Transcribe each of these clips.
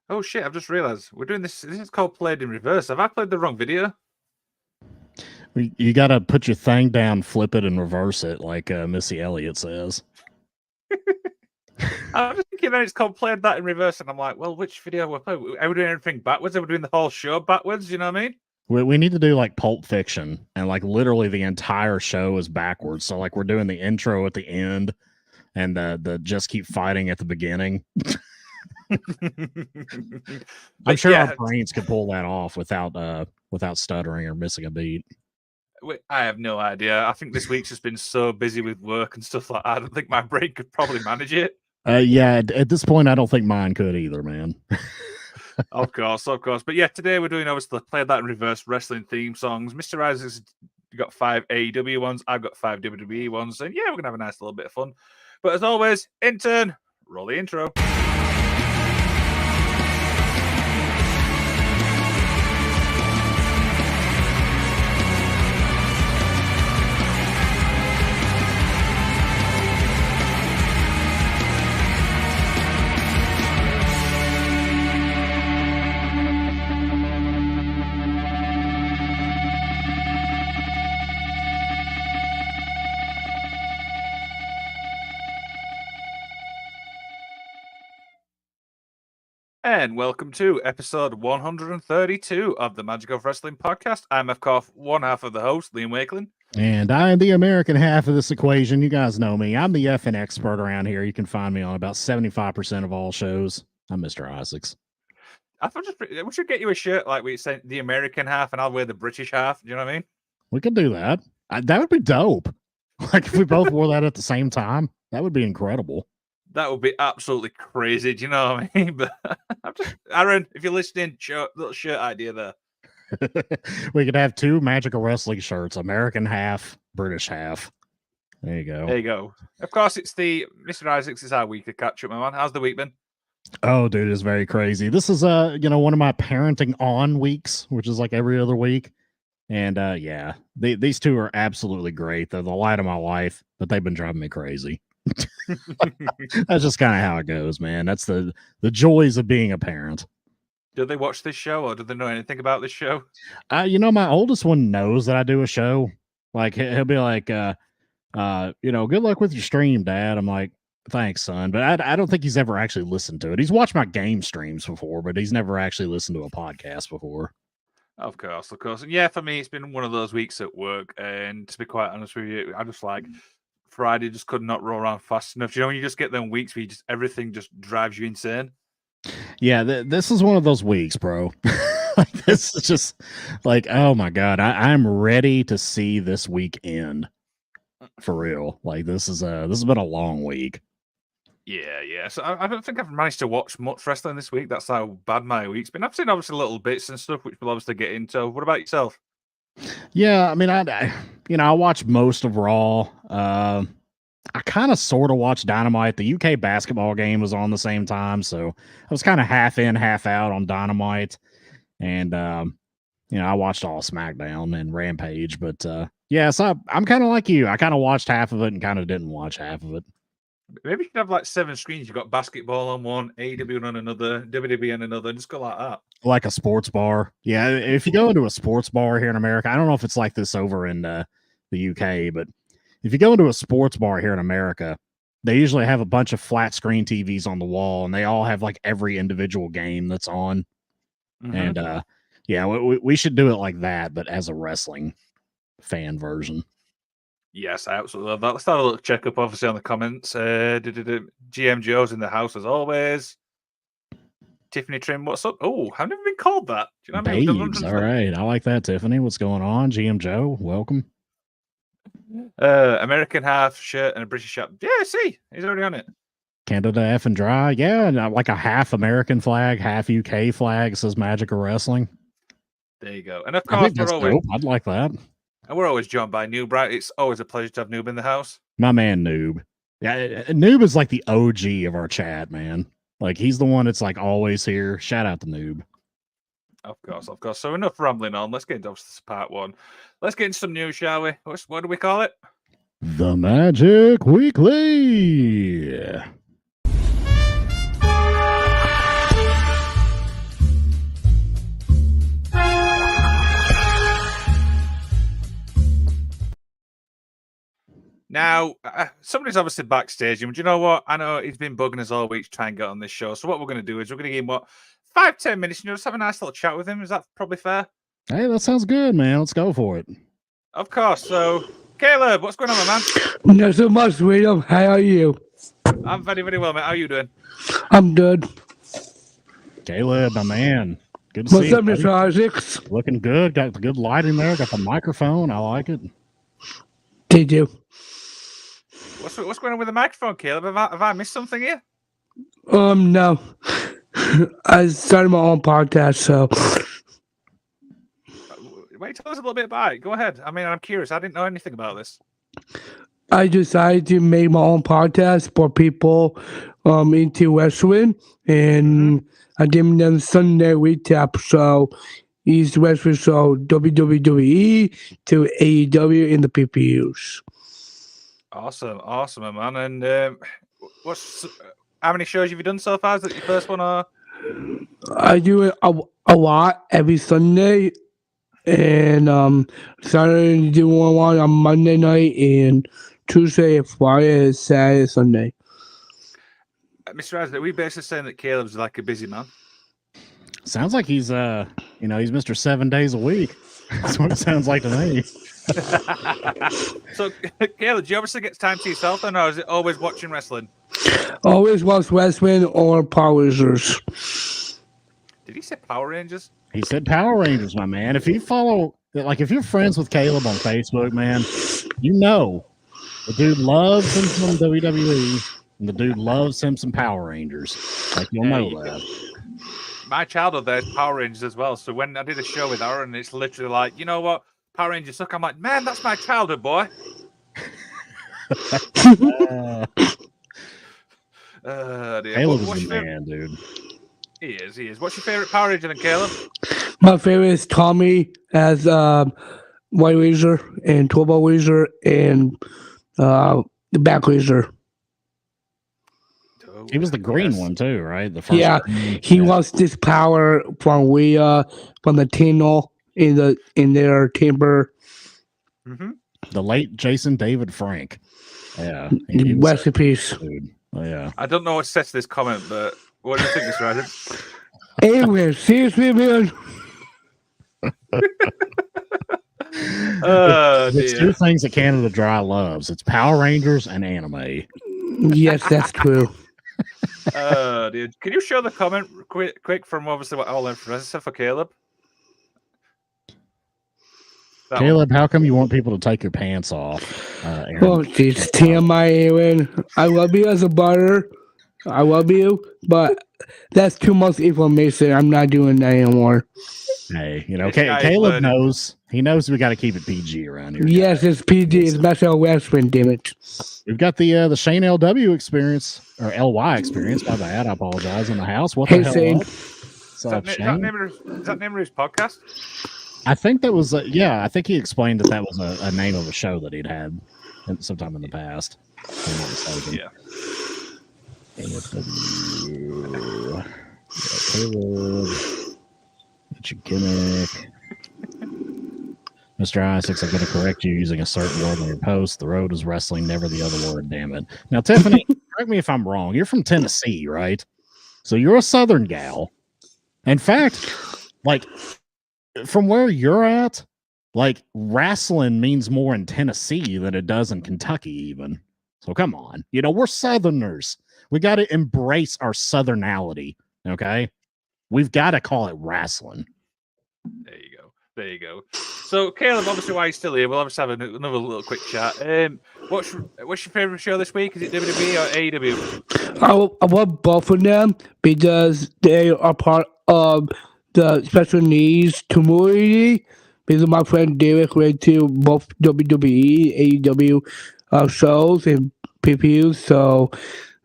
Oh shit! I've just realised we're doing this. This is called played in reverse. Have I played the wrong video? You got to put your thing down, flip it, and reverse it, like Missy Elliott says. I was thinking that it's called played that in reverse, and I'm like, well, which video we're playing? Are we doing everything backwards? Are we doing the whole show backwards? You know what I mean? We need to do like Pulp Fiction, and like literally the entire show is backwards. So like we're doing the intro at the end, and the just keep fighting at the beginning. I'm sure our brains could pull that off without stuttering or missing a beat. I have no idea. I think this week's just been so busy with work and stuff like that. I don't think my brain could probably manage it. Yeah, at this point, I don't think mine could either, man. Of course. But yeah, today we're doing obviously play that in reverse wrestling theme songs. Mr. Isaac's got 5 AEW ones. I've got 5 WWE ones. And yeah, we're going to have a nice little bit of fun. But as always, intern, roll the intro. And welcome to episode 132 of the Magic of Wrestling podcast. I'm, of course, one half of the host, Liam Wakeland. And I am the American half of this equation. You guys know me. I'm the effing expert around here. You can find me on about 75% of all shows. I'm Mr. Isaacs. I thought we should get you a shirt like we sent the American half and I'll wear the British half. Do you know what I mean? We could do that. That would be dope. Like if we both wore that at the same time, that would be incredible. That would be absolutely crazy. Do you know what I mean? But Aaron, if you're listening, little shirt idea there. We could have 2 Magical Wrestling shirts, American half, British half. There you go. There you go. Of course, it's the Mr. Isaacs is our weekly catch up, my man. How's the week been? Oh, dude, it's very crazy. This is one of my parenting on weeks, which is like every other week. And yeah, these 2 are absolutely great. They're the light of my life, but they've been driving me crazy. That's just kind of how it goes, man. That's the joys of being a parent. Do they watch this show or do they know anything about this show? My oldest one knows that I do a show. Like he'll be like, good luck with your stream, Dad. I'm like, thanks, son. But I don't think he's ever actually listened to it. He's watched my game streams before, but he's never actually listened to a podcast before. Of course. And yeah, for me, it's been one of those weeks at work. And to be quite honest with you, I just like Friday just could not roll around fast enough. You know, when you just get them weeks where everything just drives you insane. Yeah, this is one of those weeks, bro. Like this is just like, oh my God, I'm ready to see this week end. For real. Like this has been a long week. Yeah. So I don't think I've managed to watch much wrestling this week. That's how bad my week's been. I've seen obviously little bits and stuff, which we'll obviously get into. What about yourself? Yeah, I mean, I watched most of Raw. I kind of sort of watched Dynamite. The UK basketball game was on the same time, so I was kind of half in, half out on Dynamite. And I watched all SmackDown and Rampage. But yeah, so I'm kind of like you. I kind of watched half of it and kind of didn't watch half of it. Maybe you could have like 7 screens. You've got basketball on one, AEW on another, WWE on another, and just go like that. Like a sports bar. Yeah, if you go into a sports bar here in America, I don't know if it's like this over in the UK, but if you go into a sports bar here in America, they usually have a bunch of flat screen TVs on the wall, and they all have like every individual game that's on. Mm-hmm. And yeah, we should do it like that, but as a wrestling fan version. Yes, I absolutely love that. Let's have a little check up, obviously, on the comments. GM Joe's in the house as always. Tiffany Trim, what's up? Oh, I've never been called that. Do you know what I mean? Babes, all right. I like that, Tiffany. What's going on? GM Joe, welcome. American half shirt and a British shirt. Yeah, see, he's already on it. Canada F and dry. Yeah, like a half American flag, half UK flag. It says Magic of Wrestling. There you go. And of course, I'd like that. And we're always joined by Noob, right? It's always a pleasure to have Noob in the house. My man, Noob. Yeah, Noob is like the OG of our chat, man. Like, he's the one that's like always here. Shout out to Noob. Of course. So enough rambling on. Let's get into this part 1. Let's get into some news, shall we? What do we call it? The Magic Weekly. Now, somebody's obviously backstage, and do you know what? I know he's been bugging us all week to try and get on this show. So what we're going to do is we're going to give him 5-10 minutes, just have a nice little chat with him. Is that probably fair? Hey, that sounds good, man. Let's go for it. Of course. So, Caleb, what's going on, my man? Not so much, William. How are you? I'm very, very well, mate. How are you doing? I'm good. Caleb, my man. Good to What's see up, you. Mr. Isaacs? Looking good. Got the good lighting there. Got the microphone. I like it. Did you? What's going on with the microphone, Caleb? Have I missed something here? No. I started my own podcast, so Wait, tell us a little bit about it. Go ahead. I mean, I'm curious. I didn't know anything about this. I decided to make my own podcast for people into wrestling, and I did them Sunday recap. So East Wrestling, so WWE to AEW in the PPUs. Awesome, man. And how many shows have you done so far? Is that your first one? Or I do it a lot every Sunday, and Saturday do one on Monday night, and Tuesday, Friday, Saturday, Sunday. Mr. Isaac, are we basically saying that Caleb's like a busy man? Sounds like he's he's Mr. 7 days a week. That's what it sounds like to me. So, Caleb, do you obviously get time to yourself, then, or is it always watching wrestling? Always watch wrestling or Power Rangers. Did he say Power Rangers? He said Power Rangers, my man. If you follow, like, if you're friends with Caleb on Facebook, man, you know the dude loves him some WWE, and the dude loves him some Power Rangers. Like, you'll know that. My childhood, there's Power Rangers as well. So when I did a show with Aaron, it's literally like, you know what? Power Rangers suck. I'm like, man, that's my childhood, boy. Dear. Caleb is the man, dude. He is. What's your favorite Power Ranger then, Caleb? My favorite is Tommy as White Ranger and Turbo Ranger and the Back Ranger. He was the green one too, right? The first Yeah, green. he lost this power from the tunnel in their timber. Mm-hmm. The late Jason David Frank. Yeah. Rest in peace. Dude. Oh, yeah. I don't know what to say to this comment, but what do you think, Mr. Isaac? Anyway, seriously, man. It's two things that Canada Dry loves. It's Power Rangers and anime. Yes, that's true. Dude. Can you show the comment quick from obviously what I'll said for Caleb? Caleb, how come you want people to take your pants off? Aaron? Oh, jeez. TMI, Aaron. I love you as a butter. I love you, but that's too much information. I'm not doing that anymore. Hey, you know, This guy is Caleb learning. knows. He knows we got to keep it PG around here. Yes, it's PG. It's Special Wrestling, damn it. We've got the Shane LW experience, or LY experience. My bad. I apologize. In the house. What Hey, the hell? Shane. What's Is up, that Shane? name of his podcast? I think that was, I think he explained that was a name of a show that he'd had sometime in the past. If I'm not mistaken. Yeah. AFW. Caleb. That's your gimmick. Mr. Isaacs, I'm going to correct you using a certain word on your post. The road is wrestling, never the other word, damn it. Now, Tiffany, correct me if I'm wrong. You're from Tennessee, right? So you're a Southern gal. In fact, like, from where you're at, like, wrestling means more in Tennessee than it does in Kentucky, even. So come on. You know, we're Southerners. We got to embrace our Southernality, okay? We've got to call it wrestling. There you go. So, Caleb, obviously, while you're still here, we'll obviously have another little quick chat. What's your favorite show this week? Is it WWE or AEW? I love both of them because they are part of the special needs community. Because my friend Derek went to both WWE, AEW shows and PPUs. So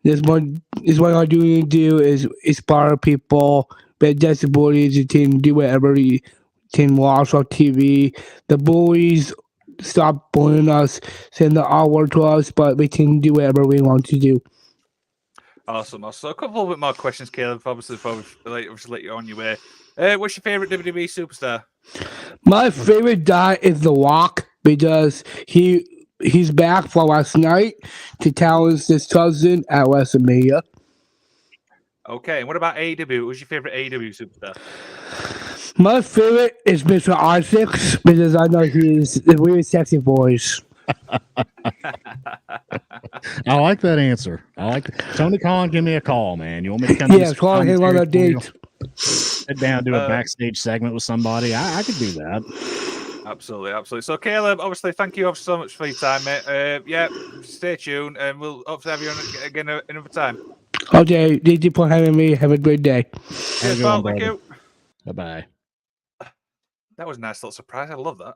this one is what I do is inspire people with disabilities to do whatever you can watch on TV. The bullies stop bullying us, send the R word to us, but we can do whatever we want to do. Awesome. So a couple of more questions, Caleb, obviously, before we let you on your way. What's your favorite WWE superstar? My favorite guy is The Rock because he he's back for last night to challenge his cousin at WrestleMania. Okay, and what about AEW? Who's your favorite AEW superstar? My favorite is Mr. Isaacs because I know he's a really sexy voice. I like that answer. I like Tony Khan. Give me a call, man. You want me to come? Yeah, call him on a date. Sit down, do a backstage segment with somebody. I could do that. Absolutely. So, Caleb, obviously, thank you so much for your time, mate. Yeah, stay tuned, and we'll hopefully have you on again another time. Okay, thank you for having me. Have a great day. Cheers, pal. Thank you. Bye-bye. That was a nice little surprise. I love that.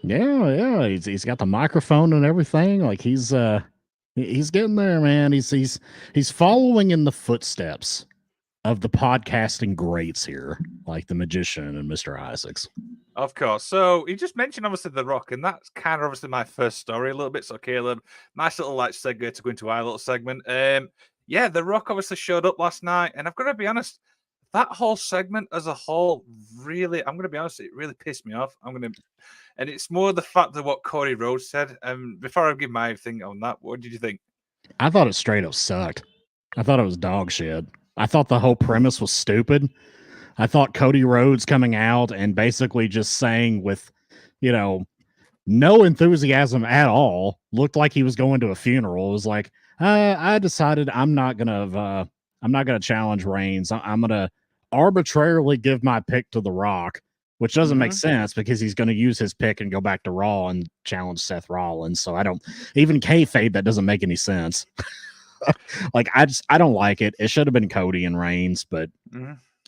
Yeah. He's got the microphone and everything. Like he's getting there, man. He's following in the footsteps of the podcasting greats here, like the Magician and Mr. Isaacs. Of course. So you just mentioned obviously The Rock, and that's kind of obviously my first story a little bit. So Caleb, nice little like segue to go into our little segment. Yeah, The Rock obviously showed up last night, and I've got to be honest, that whole segment as a whole really, I'm going to be honest, it really pissed me off. And it's more the fact that what Cody Rhodes said. Before I give my thing on that, what did you think? I thought it straight up sucked. I thought it was dog shit. I thought the whole premise was stupid. I thought Cody Rhodes coming out and basically just saying with, no enthusiasm at all, looked like he was going to a funeral. It was like, I decided I'm not gonna challenge Reigns. I'm gonna arbitrarily give my pick to The Rock, which doesn't make sense because he's going to use his pick and go back to Raw and challenge Seth Rollins. So I don't even kayfabe. That doesn't make any sense. Like I don't like it. It should have been Cody and Reigns, but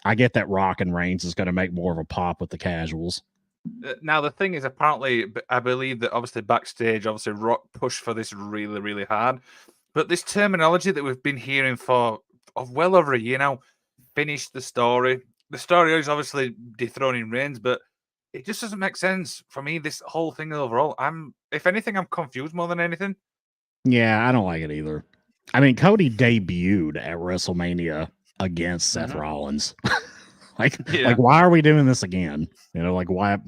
I get that Rock and Reigns is going to make more of a pop with the casuals. Now the thing is, apparently, I believe that obviously backstage, obviously Rock pushed for this really, really hard. But this terminology that we've been hearing for well over a year now, finish the story. The story is obviously dethroning Reigns, but it just doesn't make sense for me. This whole thing overall, if anything, I'm confused more than anything. Yeah, I don't like it either. I mean, Cody debuted at WrestleMania against Seth Rollins. Like, why are we doing this again? Why?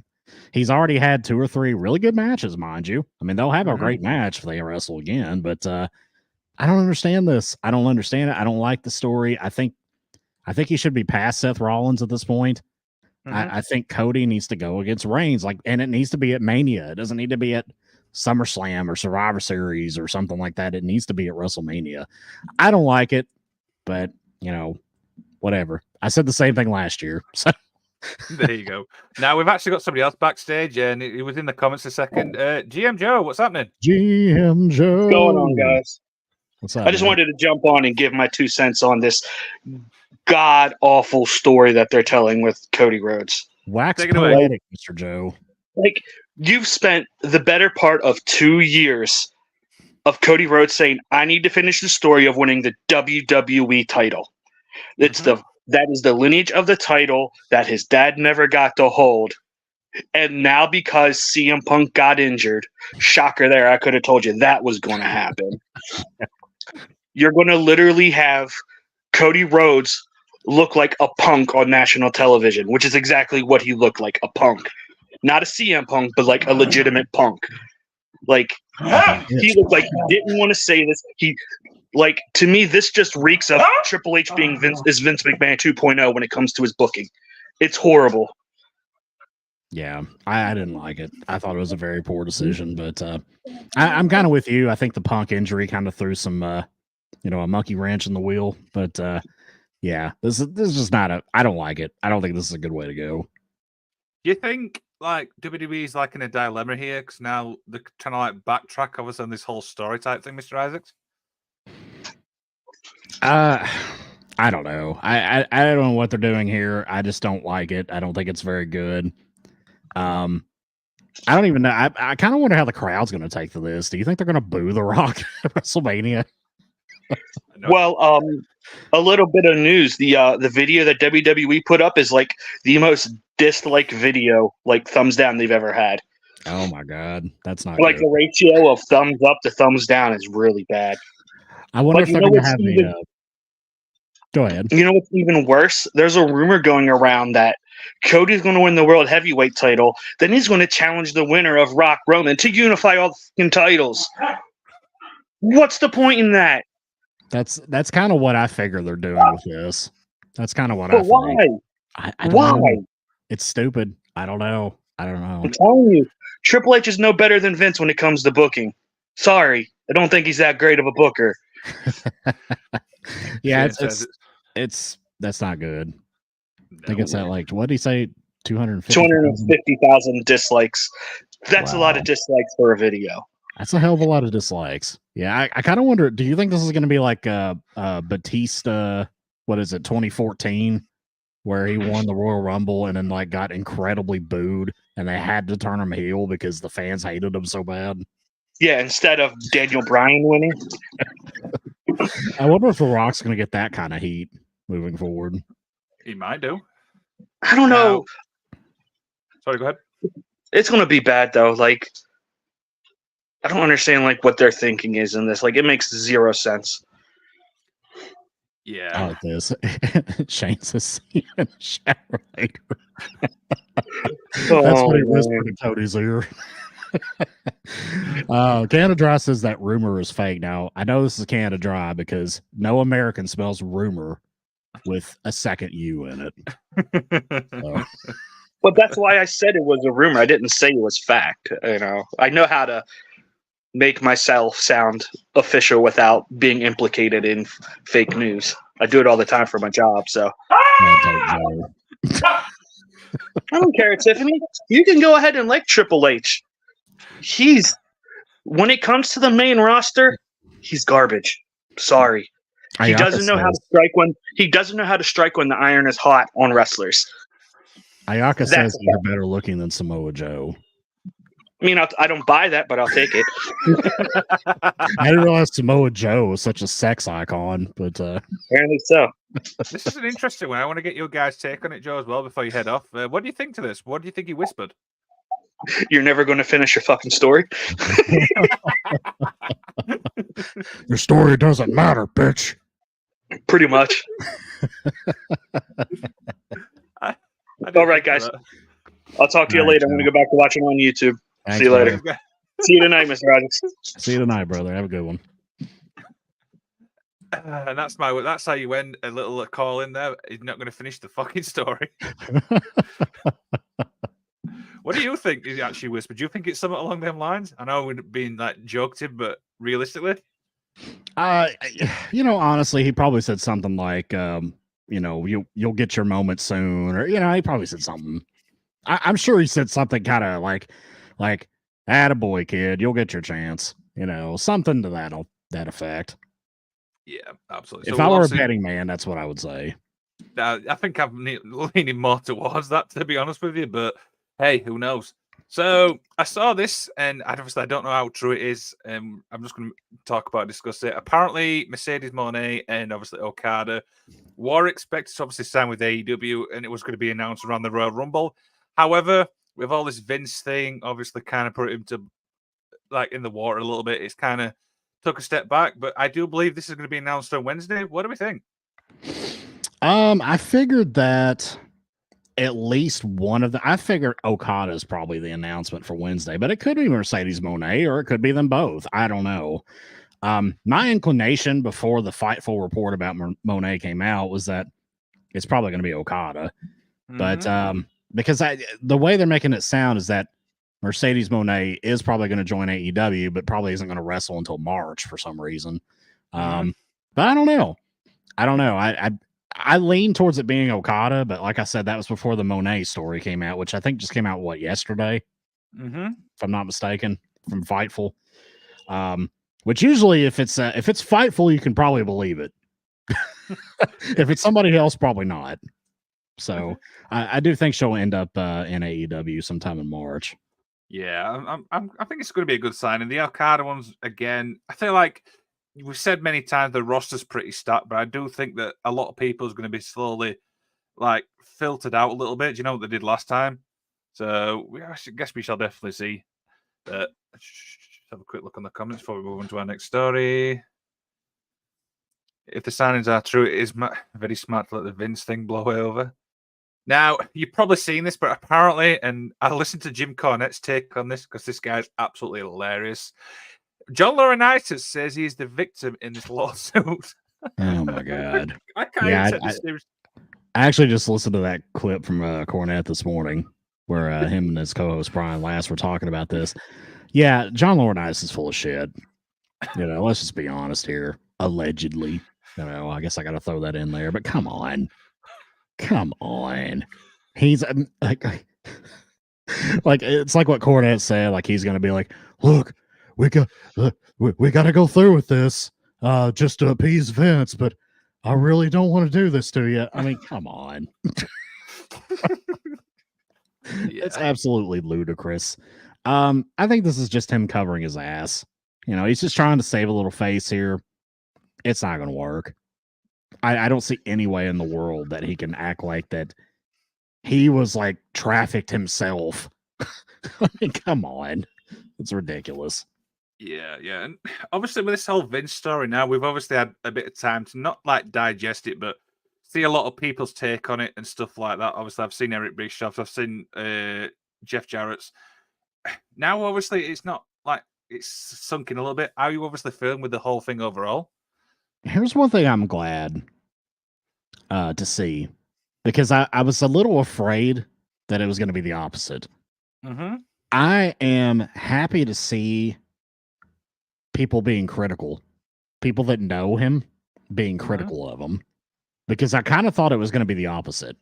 He's already had 2 or 3 really good matches, mind you. I mean, they'll have a great match if they wrestle again, but I don't understand this. I don't understand it. I don't like the story. I think he should be past Seth Rollins at this point. I think Cody needs to go against Reigns, and it needs to be at Mania. It doesn't need to be at SummerSlam or Survivor Series or something like that. It needs to be at WrestleMania. I don't like it, but whatever. I said the same thing last year. So there you go. Now we've actually got somebody else backstage, and he was in the comments a second. GM Joe, what's happening? GM Joe, what's going on, guys? What's up? I just wanted to jump on and give my 2 cents on this god awful story that they're telling with Cody Rhodes. Wax poetic, Mr. Joe. Like, you've spent the better part of 2 years of Cody Rhodes saying, I need to finish the story of winning the WWE title. That is the lineage of the title that his dad never got to hold. And now because CM Punk got injured, shocker there, I could have told you that was going to happen. You're going to literally have Cody Rhodes look like a punk on national television, which is exactly what he looked like, a punk. Not a CM Punk, but like a legitimate punk. Like, he looked like he didn't want to say this. To me, this just reeks of Triple H being Vince McMahon 2.0 when it comes to his booking. It's horrible. Yeah, I didn't like it. I thought it was a very poor decision, but I'm kind of with you. I think the Punk injury kind of threw some, a monkey wrench in the wheel. But yeah, this is just not I don't like it. I don't think this is a good way to go. Do you think WWE is in a dilemma here because now they're trying to backtrack obviously on this whole story type thing, Mr. Isaacs? I don't know. I don't know what they're doing here. I just don't like it. I don't think it's very good. I don't even know. I kind of wonder how the crowd's going to take to this. Do you think they're going to boo The Rock at WrestleMania? Well, a little bit of news. The video that WWE put up is the most disliked video, thumbs down they've ever had. Oh my God, that's not good. The ratio of thumbs up to thumbs down is really bad. I wonder if they're going to have Go ahead. You know what's even worse? There's a rumor going around that Cody's going to win the world heavyweight title. Then he's going to challenge the winner of Rock Roman to unify all the fucking titles. What's the point in that? That's kind of what I figure they're doing with this. That's kind of what But I why? think. I don't Why? know. It's stupid. I don't know. I'm telling you, Triple H is no better than Vince when it comes to booking. Sorry, I don't think he's that great of a booker. Yeah, Shane says it's that's not good. I think No. it's at like, what did he say? 250. 250,000 dislikes. That's a lot Wow. of dislikes for a video. That's a hell of a lot of dislikes. Yeah, I kind of wonder. Do you think this is going to be like Batista? What is it? 2014, where he won the Royal Rumble and then like got incredibly booed, and they had to turn him heel because the fans hated him so bad. Yeah, instead of Daniel Bryan winning. I wonder if The Rock's going to get that kind of heat moving forward. He might do. I don't know. Sorry, go ahead. It's going to be bad, though. Like, I don't understand like what their thinking is in this. Like, it makes zero sense. I Yeah. like this. Shane says, "See you in the shower later." That's what he whispered in Cody's ear. Canada Dry says that rumor is fake. Now, I know this is Canada Dry because no American spells rumor with a second U in it. So, But that's why I said it was a rumor. I didn't say it was fact. You know, I know how to make myself sound official without being implicated in fake news. I do it all the time for my job. So I don't know. I don't care, Tiffany. You can go ahead and like Triple H. When it comes to the main roster, he's garbage. Sorry. He Ayaka doesn't know how to says- strike when the iron is hot on wrestlers. Ayaka That's says a you're better looking than Samoa Joe. I mean, I don't buy that, but I'll take it. I didn't realize Samoa Joe was such a sex icon, but Apparently so. This is an interesting one. I want to get your guys' take on it, Joe, as well, before you head off. What do you think to this? What do you think he whispered? You're never going to finish your fucking story. your story doesn't matter, bitch. Pretty much. All right, guys. I'll talk to you All right, later. I'm going to go back to watching on YouTube. Thanks, See you later. brother. See you tonight, Mr. Rogers. See you tonight, brother. Have a good one. And that's how you end a little call in there. He's not going to finish the fucking story. What do you think he actually whispered? Do you think it's something along them lines? I know we're being like jokative, but realistically, Honestly, he probably said something like, you'll get your moment soon, or he probably said something. I'm sure he said something kind of like, "Attaboy, kid, you'll get your chance." Something to that effect. yeah, absolutely. If So I we'll were a obviously- betting man, that's what I would say. I think I'm leaning more towards that, to be honest with you. But hey, who knows? So I saw this, and obviously I don't know how true it is. I'm just going to talk about discuss it. Apparently, Mercedes Moné and obviously Okada were expected to obviously sign with AEW, and it was going to be announced around the Royal Rumble. However, with all this Vince thing, obviously kind of put him to like in the water a little bit. It's kind of took a step back, but I do believe this is going to be announced on Wednesday. What do we think? I figured that at least one of I figured Okada is probably the announcement for Wednesday, but it could be Mercedes Moné or it could be them both. I don't know. My inclination before the Fightful report about Moné came out was that it's probably going to be Okada, but Mhm. because the way they're making it sound is that Mercedes Moné is probably going to join AEW, but probably isn't going to wrestle until March for some reason. Mhm. But I don't know. I lean towards it being Okada, but like I said, that was before the Moné story came out, which I think just came out yesterday, Mhm. if I'm not mistaken, from Fightful. Which usually, if it's Fightful, you can probably believe it. If it's somebody else, probably not. So I do think she'll end up in AEW sometime in March. Yeah, I think it's going to be a good sign. And the Okada ones, again, I feel like we've said many times the roster's pretty stacked, but I do think that a lot of people is going to be slowly like filtered out a little bit. Do you know what they did last time? So I guess we shall definitely see that. Have a quick look on the comments before we move on to our next story. If the signings are true, it is very smart to let the Vince thing blow over. Now, you've probably seen this, but apparently, and I listened to Jim Cornette's take on this because this guy's absolutely hilarious. John Laurinaitis says he's the victim in this lawsuit. Oh my god! I can't Yeah, even take this seriously. I actually just listened to that clip from Cornette this morning, where him and his co-host Brian Last were talking about this. Yeah, John Laurinaitis is full of shit. Let's just be honest here. Allegedly, I guess I got to throw that in there. But come on. He's like it's like what Cornette said. Like he's gonna be like, look, we got to go through with this, just to appease Vince, but I really don't want to do this to you. I mean, come on. It's absolutely ludicrous. I think this is just him covering his ass. He's just trying to save a little face here. It's not going to work. I don't see any way in the world that he can act like that he was like trafficked himself. I mean, come on. It's ridiculous. Yeah. And obviously with this whole Vince story now, we've obviously had a bit of time to not like digest it, but see a lot of people's take on it and stuff like that. Obviously, I've seen Eric Bischoff's, I've seen Jeff Jarrett's. Now, obviously, it's not like it's sunk in a little bit. How are you obviously feeling with the whole thing overall? Here's one thing I'm glad to see, because I was a little afraid that it was going to be the opposite. Mm-hmm. I am happy to see people being critical, people that know him being critical of him, because I kind of thought it was going to be the opposite.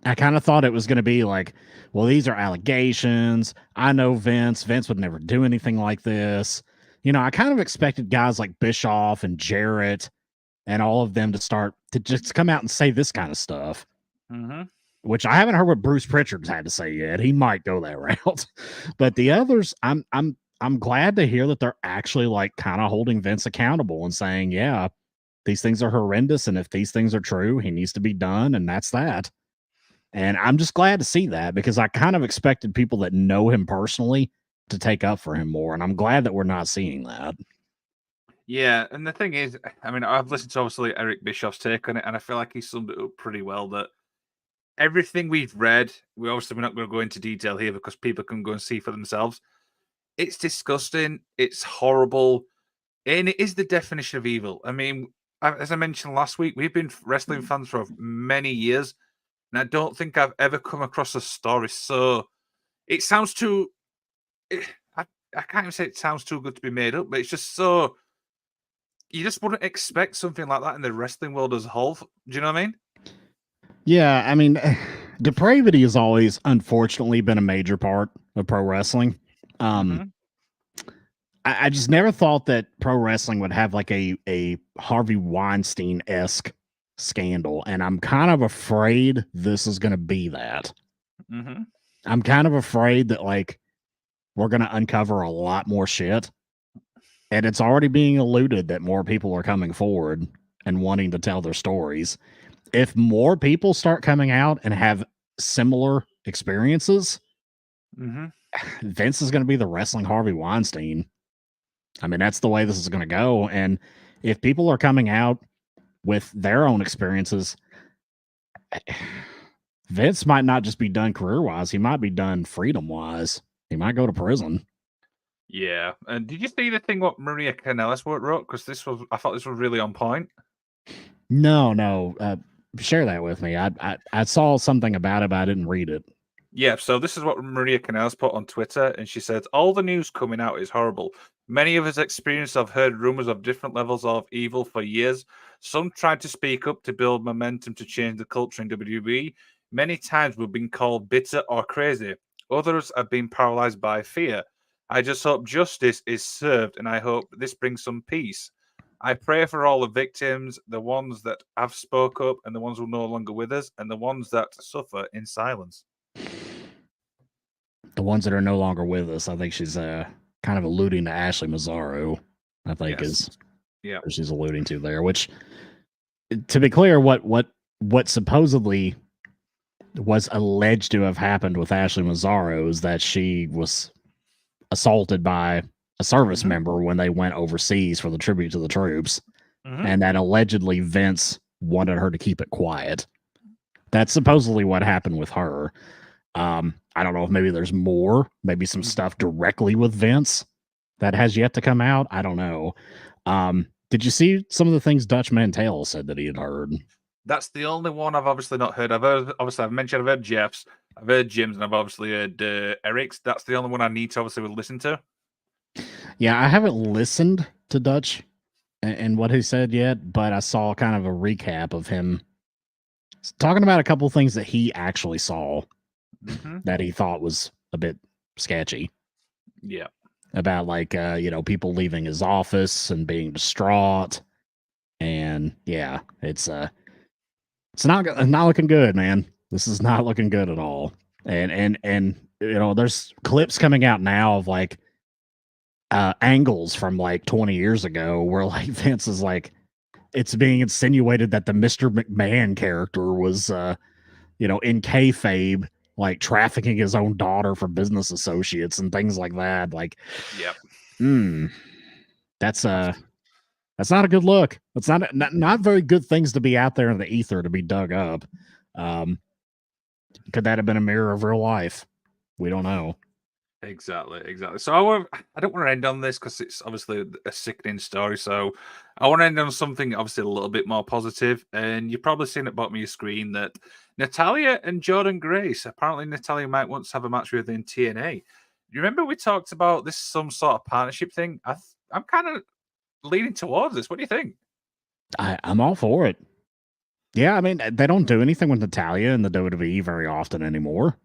I kind of thought it was going to be like, well, these are allegations. I know Vince. Vince would never do anything like this. I kind of expected guys like Bischoff and Jarrett and all of them to just come out and say this kind of stuff, which I haven't heard what Bruce Pritchard's had to say yet. He might go that route, but the others, I'm glad to hear that they're actually like kind of holding Vince accountable and saying, yeah, these things are horrendous, and if these things are true, he needs to be done, and that's that. And I'm just glad to see that, because I kind of expected people that know him personally to take up for him more, and I'm glad that we're not seeing that. Yeah, and the thing is, I mean, I've listened to obviously Eric Bischoff's take on it, and I feel like he summed it up pretty well, that everything we've read, we're not going to go into detail here because people can go and see for themselves. It's disgusting, it's horrible, and it is the definition of evil. I mean, as I mentioned last week, we've been wrestling fans for many years, and I don't think I've ever come across a story so... It sounds too... I can't even say it sounds too good to be made up, but it's just so... You just wouldn't expect something like that in the wrestling world as a whole. Do you know what I mean? Yeah, I mean, depravity has always, unfortunately, been a major part of pro wrestling. I just never thought that pro wrestling would have like a Harvey Weinstein-esque scandal, and I'm kind of afraid this is going to be that. I'm kind of afraid that like we're going to uncover a lot more shit, and it's already being alluded that more people are coming forward and wanting to tell their stories. If more people start coming out and have similar experiences, Vince is going to be the wrestling Harvey Weinstein. I mean, that's the way this is going to go. And if people are coming out with their own experiences, Vince might not just be done career-wise. He might be done freedom-wise. He might go to prison. Yeah. And did you see the thing what Maria Kanellis wrote? Because I thought this was really on point. No. Share that with me. I saw something about it, but I didn't read it. Yeah, so this is what Maria Kanellis put on Twitter, and she said, all the news coming out is horrible. Many of us experienced have heard rumors of different levels of evil for years. Some tried to speak up to build momentum to change the culture in WWE. Many times we've been called bitter or crazy. Others have been paralyzed by fear. I just hope justice is served, and I hope this brings some peace. I pray for all the victims, the ones that have spoke up, and the ones who are no longer with us, and the ones that suffer in silence. The ones that are no longer with us. I think she's kind of alluding to Ashley Mazzaro, I think is what she's alluding to there, which, to be clear, what supposedly was alleged to have happened with Ashley Mazzaro is that she was assaulted by a service member when they went overseas for the tribute to the troops, and that allegedly Vince wanted her to keep it quiet. That's supposedly what happened with her. I don't know if maybe there's more, maybe some stuff directly with Vince that has yet to come out. I don't know. Did you see some of the things Dutch Mantell said that he had heard? That's the only one I've obviously not heard. I've heard Jeff's, I've heard Jim's, and I've obviously heard Eric's. That's the only one I need to obviously listen to. Yeah, I haven't listened to Dutch and what he said yet, but I saw kind of a recap of him talking about a couple of things that he actually saw that he thought was a bit sketchy. Yeah. About like people leaving his office and being distraught. And yeah, it's not looking good, man. This is not looking good at all. And there's clips coming out now of like angles from like 20 years ago where like Vince is like, it's being insinuated that the Mr. McMahon character was in kayfabe, like trafficking his own daughter for business associates and things like that. Like, yep. That's not a good look. It's not very good things to be out there in the ether to be dug up. Could that have been a mirror of real life? We don't know. Exactly. So I don't want to end on this because it's obviously a sickening story. So I want to end on something obviously a little bit more positive. And you've probably seen at the bottom of your screen that Natalya and Jordynne Grace, apparently Natalya might want to have a match within TNA. You remember we talked about this some sort of partnership thing? I'm kind of leaning towards this. What do you think? I'm all for it. Yeah, I mean, they don't do anything with Natalya in the WWE very often anymore.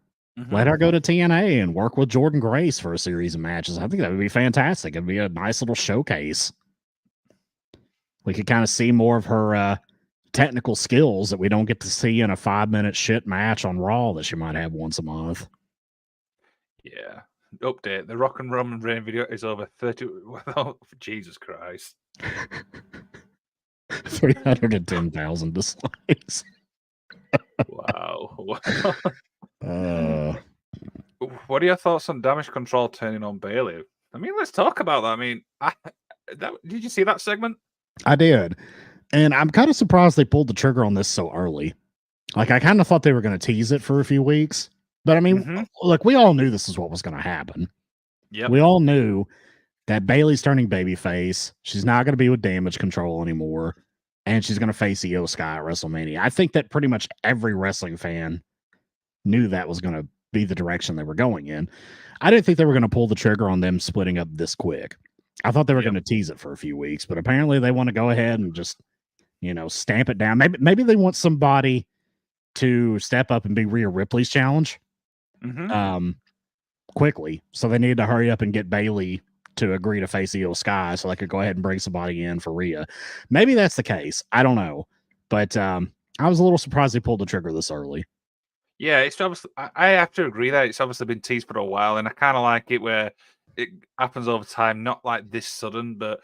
Let her go to TNA and work with Jordynne Grace for a series of matches. I think that would be fantastic. It'd be a nice little showcase. We could kind of see more of her technical skills that we don't get to see in a 5-minute shit match on Raw that she might have once a month. Yeah. Update. The Rock and Roman Reigns video is over 30. Well, Jesus Christ. 310,000 dislikes. Wow. What are your thoughts on Damage Control turning on Bayley? I mean, let's talk about that. I mean, did you see that segment? I did. And I'm kind of surprised they pulled the trigger on this so early. Like, I kind of thought they were going to tease it for a few weeks. But I mean, look, we all knew this is what was going to happen. Yeah, we all knew that Bayley's turning babyface. She's not going to be with Damage Control anymore. And she's going to face Io Sky at WrestleMania. I think that pretty much every wrestling fan knew that was going to be the direction they were going in. I didn't think they were going to pull the trigger on them splitting up this quick. I thought they were going to tease it for a few weeks, but apparently they want to go ahead and just, stamp it down. Maybe they want somebody to step up and be Rhea Ripley's challenge quickly. So they need to hurry up and get Bayley to agree to face Io Sky so they could go ahead and bring somebody in for Rhea. Maybe that's the case. I don't know. But I was a little surprised they pulled the trigger this early. Yeah, it's obviously, I have to agree that it's obviously been teased for a while, and I kind of like it where it happens over time, not like this sudden, but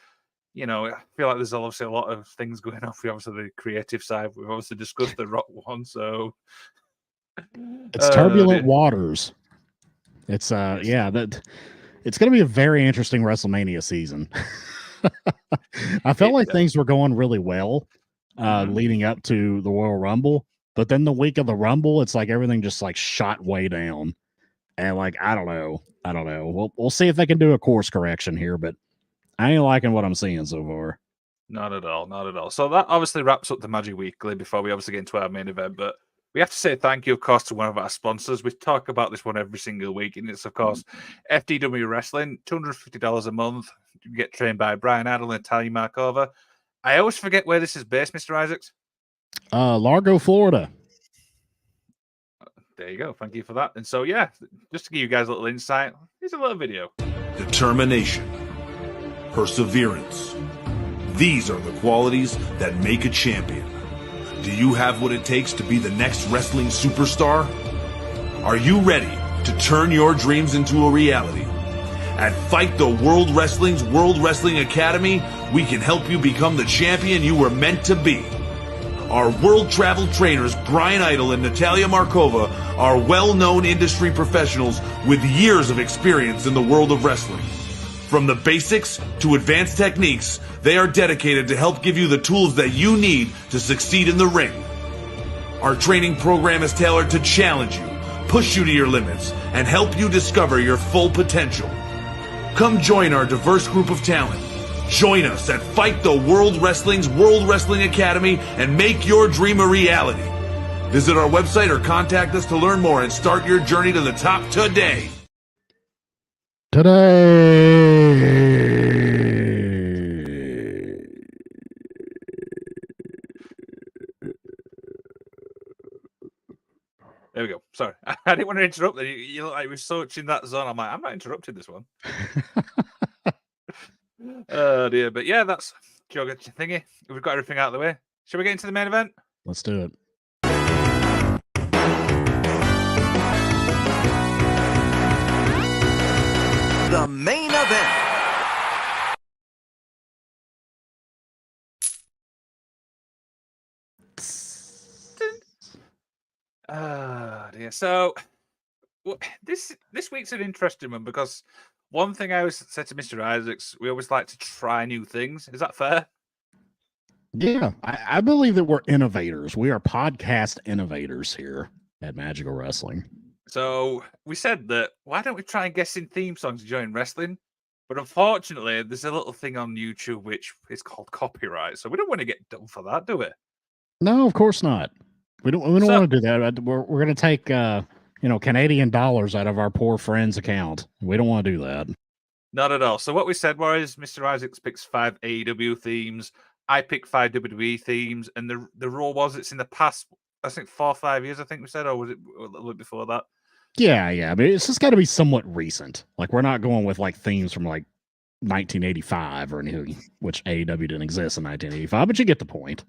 I feel like there's obviously a lot of things going on for obviously the creative side. We've obviously discussed the Rock one, so it's turbulent waters. It's that it's going to be a very interesting WrestleMania season. I felt like things were going really well leading up to the Royal Rumble. But then the week of the Rumble, it's like everything just like shot way down. And like, I don't know. We'll see if they can do a course correction here, but I ain't liking what I'm seeing so far. Not at all. So that obviously wraps up the Magic Weekly before we obviously get into our main event. But we have to say thank you, of course, to one of our sponsors. We talk about this one every single week, and it's, of course, FTW Wrestling, $250 a month. You get trained by Brian Adel and Natalia Markova. I always forget where this is based, Mr. Isaacs. Largo, Florida. There you go. Thank you for that. And so, yeah, just to give you guys a little insight, here's a little video. Determination, perseverance. These are the qualities that make a champion. Do you have what it takes to be the next wrestling superstar? Are you ready to turn your dreams into a reality? At Fight the World Wrestling's World Wrestling Academy, we can help you become the champion you were meant to be. Our world travel trainers, Brian Idol and Natalia Markova, are well-known industry professionals with years of experience in the world of wrestling. From the basics to advanced techniques, they are dedicated to help give you the tools that you need to succeed in the ring. Our training program is tailored to challenge you, push you to your limits, and help you discover your full potential. Come join our diverse group of talent. Join us at Fight the World Wrestling's World Wrestling Academy and make your dream a reality. Visit our website or contact us to learn more and start your journey to the top today. There we go. Sorry, I didn't want to interrupt. You look like we're so much in that zone. I'm like, I'm not interrupting this one. Oh dear, but yeah, that's Joga thingy. We've got everything out of the way. Shall we get into the main event? Let's do it. The main event. Dear. So this week's an interesting one because one thing I always said to Mr. Isaacs, we always like to try new things. Is that fair? Yeah, I believe that we're innovators. We are podcast innovators here at Magical Wrestling. So we said that why don't we try and guess in theme songs during wrestling? But unfortunately, there's a little thing on YouTube which is called copyright. So we don't want to get done for that, do we? No, of course not. We don't want to do that. We're going to take Canadian dollars out of our poor friend's account. We don't want to do that. Not at all. So what we said was Mr. Isaacs picks 5 AEW themes. I picked 5 WWE themes, and the rule was it's in the past, I think 4 or 5 years, I think we said, or was it a little bit before that? Yeah. I mean, it's just got to be somewhat recent. Like, we're not going with like themes from like 1985 or anything, which AEW didn't exist in 1985, but you get the point.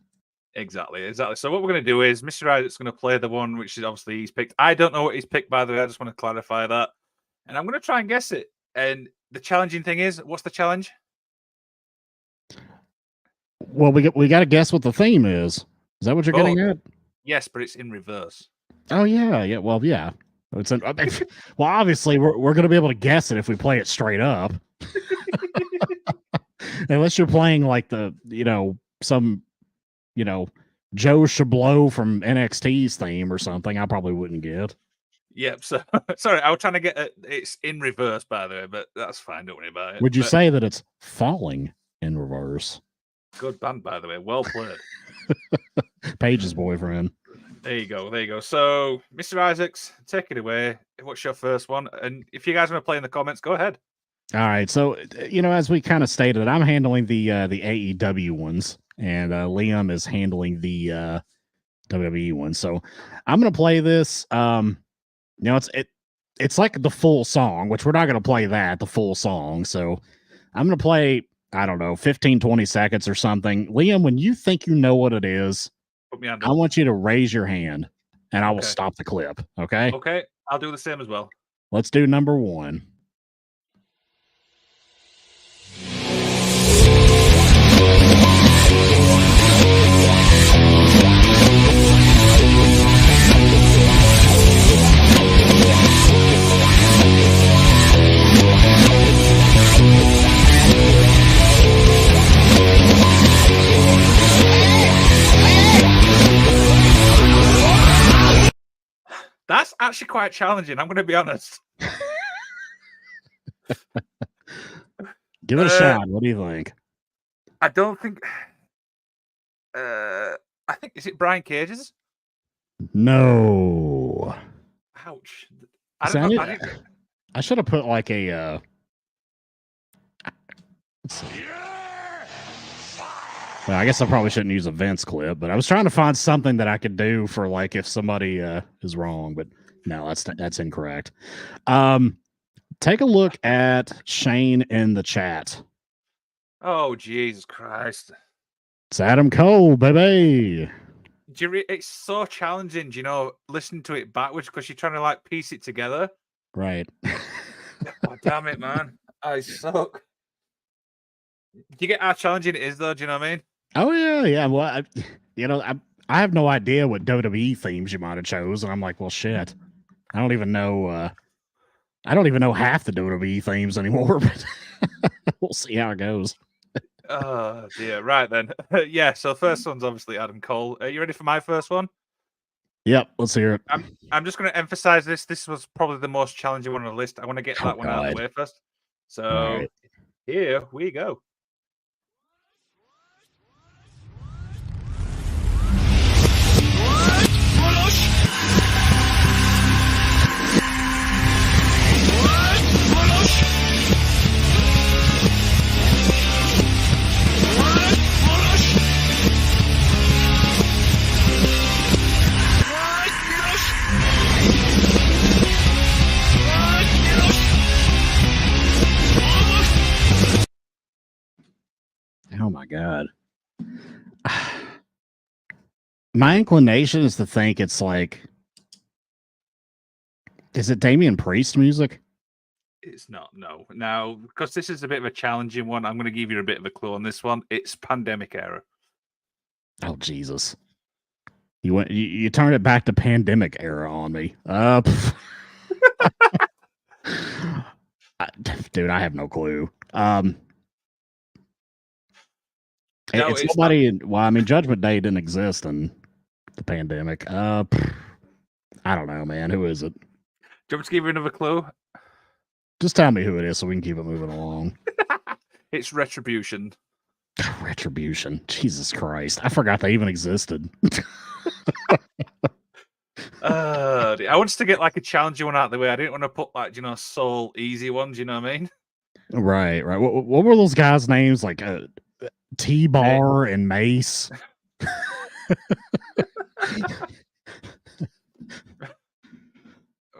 Exactly. So what we're going to do is Mr. Isaac's going to play the one which is obviously he's picked. I don't know what he's picked, by the way. I just want to clarify that. And I'm going to try and guess it. And the challenging thing is, what's the challenge? Well, we got to guess what the theme is. Is that what you're getting at? Yes, but it's in reverse. Oh, yeah. Well, yeah. It's well, obviously, we're going to be able to guess it if we play it straight up. Unless you're playing like some Joe Chabot from NXT's theme or something, I probably wouldn't get. Yep. So sorry, I was trying to get it's in reverse, by the way, but that's fine. Don't worry about it. Would you say that it's falling in reverse? Good band, by the way. Well played. Paige's boyfriend. There you go. So, Mr. Isaacs, take it away. What's your first one? And if you guys want to play in the comments, go ahead. All right. So, as we kind of stated, I'm handling the AEW ones, and Liam is handling the WWE ones. So, I'm going to play this. It's like the full song, which we're not going to play the full song. So, I'm going to play, I don't know, 15, 20 seconds or something. Liam, when you think you know what it is, put me on. I want you to raise your hand, and I will stop the clip. Okay? Okay. I'll do the same as well. Let's do number 1. That's actually quite challenging. I'm going to be honest. Give it a shot. What do you think? I don't think. I think, is it Brian Cage's? No. Ouch. I don't know. I should have put like a. Let's see. Well, I guess I probably shouldn't use a Vince clip, but I was trying to find something that I could do for like if somebody is wrong, but no, that's incorrect. Take a look at Shane in the chat. Oh, Jesus Christ. It's Adam Cole, baby. It's so challenging, listening to it backwards because you're trying to like piece it together. Right. Oh, damn it, man. I suck. Do you get how challenging it is, though? Do you know what I mean? Oh, yeah. Well, I have no idea what WWE themes you might have chose, and I'm like, well, shit. I don't even know. I don't even know half the WWE themes anymore, but we'll see how it goes. Oh, dear. Right, then. Yeah, so first one's obviously Adam Cole. Are you ready for my first one? Yep, let's hear it. I'm just going to emphasize this. This was probably the most challenging one on the list. I want to get that one out of the God. way first. So All right. here we go. Oh my God. My inclination is to think it's like, is it Damian Priest music? It's not, no. Now, because this is a bit of a challenging one, I'm going to give you a bit of a clue on this one. It's pandemic era. Oh Jesus! You turned it back to pandemic era on me. Dude, I have no clue. No, it's it's nobody. Well, I mean, Judgment Day didn't exist in the pandemic. I don't know, man. Who is it? Do you want me to give you another clue? Just tell me who it is so we can keep it moving along. It's Retribution. Retribution. Jesus Christ. I forgot they even existed. I wanted to get like a challenging one out of the way. I didn't want to put like, soul easy ones, you know what I mean? Right. What were those guys' names? Like T-Bar and Mace?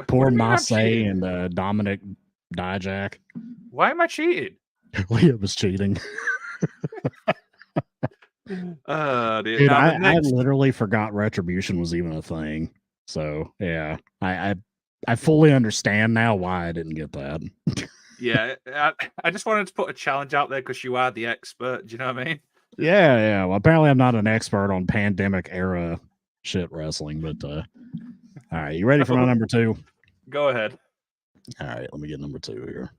Poor Mace and Dominic Dijak. Why am I cheating? Leah was cheating. Dude, I literally forgot Retribution was even a thing. So yeah, I fully understand now why I didn't get that. Yeah, I just wanted to put a challenge out there because you are the expert. Do you know what I mean? Yeah. Well, apparently I'm not an expert on pandemic era shit wrestling, but all right, you ready for my number 2? Go ahead. All right, let me get number 2 here.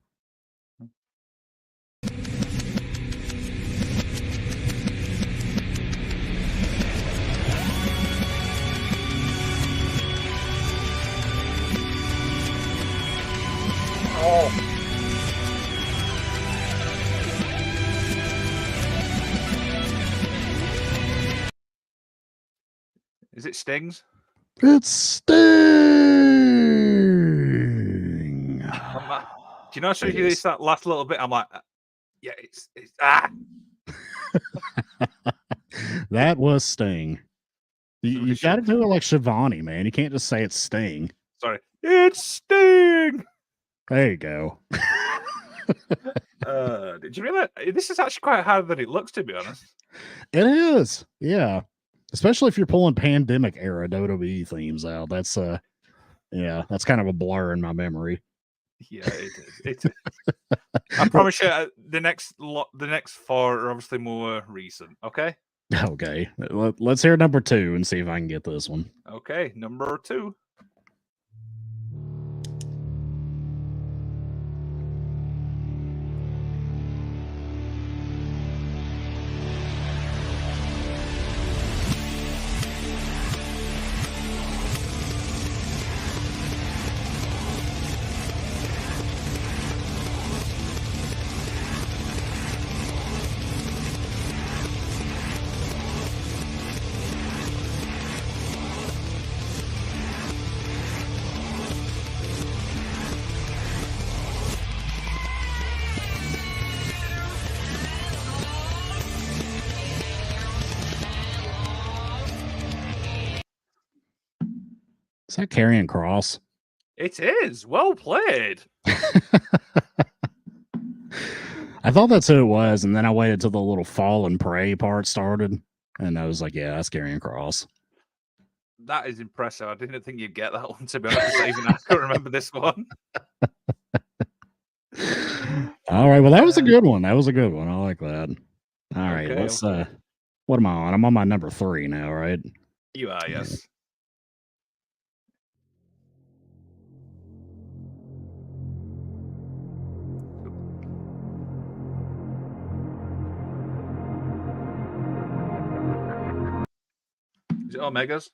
Is it Stings? It's Sting. Do you know, so you that last little bit, I'm like, yeah, it's That was Sting. You got to do it like Shivani, man. You can't just say it's Sting. Sorry, it's Sting. There you go. Did you realize this is actually quite harder than it looks, to be honest? It is, yeah. Especially if you're pulling pandemic era WWE themes out. That's that's kind of a blur in my memory. Yeah, it is. I promise you, the next 4 are obviously more recent. Okay. Okay. Let's hear number 2 and see if I can get this one. Okay, number 2. Is that Karrion Kross? It is. Well played. I thought that's who it was, and then I waited till the little fall and pray part started, and I was like, yeah, that's Karrion Kross. That is impressive. I didn't think you'd get that one, to be honest. Even I can't remember this one. All right. Well, that was a good one. I like that. All right. Okay, Let's what am I on? I'm on my number 3 now, right? You are, yes. Is it Omegas?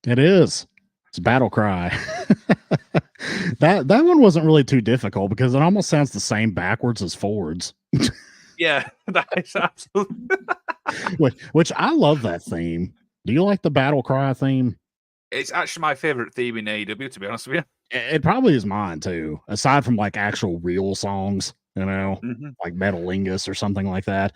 It is. It's Battle Cry. That one wasn't really too difficult because it almost sounds the same backwards as forwards. Yeah, that is absolutely. which I love that theme. Do you like the Battle Cry theme? It's actually my favorite theme in AEW, to be honest with you. It probably is mine too, aside from like actual real songs, you know, like Metalingus or something like that.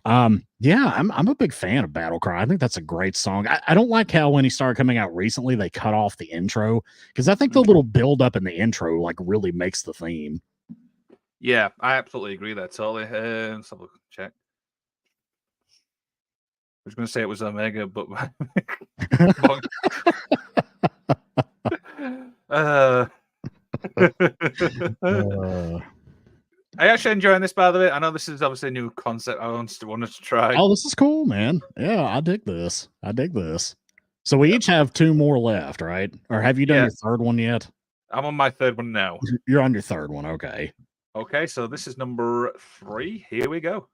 Yeah, I'm a big fan of Battle Cry. I think that's a great song. I don't like how when he started coming out recently, they cut off the intro because I think the little build up in the intro like really makes the theme. Yeah, I absolutely agree there, totally. Let's have a check. I was going to say it was Omega, but I actually enjoying this, by the way. I know this is obviously a new concept I wanted to try. Oh, this is cool, man. Yeah, I dig this. So we each have 2 more left, right? Or have you done your third one yet? I'm on my third one now. You're on your third one, okay. Okay, so this is number 3. Here we go.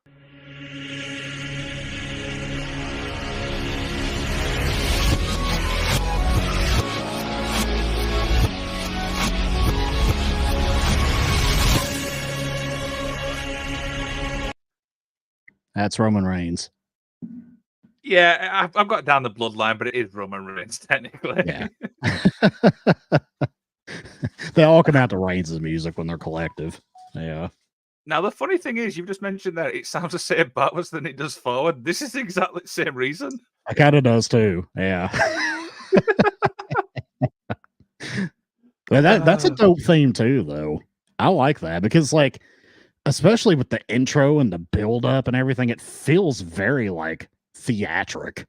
That's Roman Reigns. Yeah, I've got down the bloodline, but it is Roman Reigns, technically. Yeah. They all come out to Reigns' music when they're collective. Yeah. Now, the funny thing is, you've just mentioned that it sounds the same backwards than it does forward. This is exactly the same reason. It kind of does too. Yeah. But that's a dope theme too, though. I like that because, like, especially with the intro and the build up and everything, it feels very like theatric.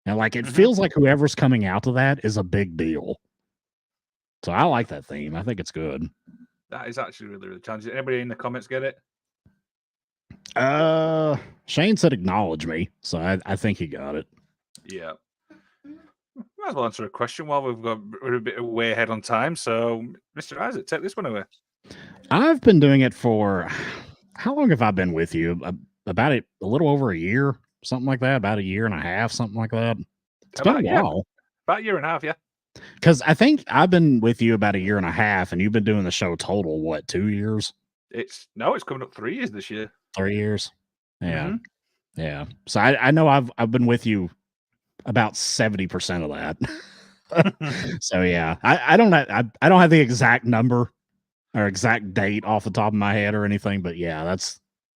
And like it feels like whoever's coming out to that is a big deal. So I like that theme. I think it's good. That is actually really, really challenging. Anybody in the comments get it? Shane said acknowledge me, so I think he got it. Yeah. Might as well answer a question while we're a bit way ahead on time. So, Mr. Isaac, take this one away. I've been doing it for how long have I been with you? About a little over a year, something like that. About a year and a half, something like that. It's been a while. About a year and a half, yeah. Because I think I've been with you about a year and a half, and you've been doing the show total, what, 2 years? It's coming up 3 years this year. 3 years? Yeah. Yeah. So I know I've been with you about 70% of that. So yeah. I don't have the exact number or exact date off the top of my head or anything, but yeah,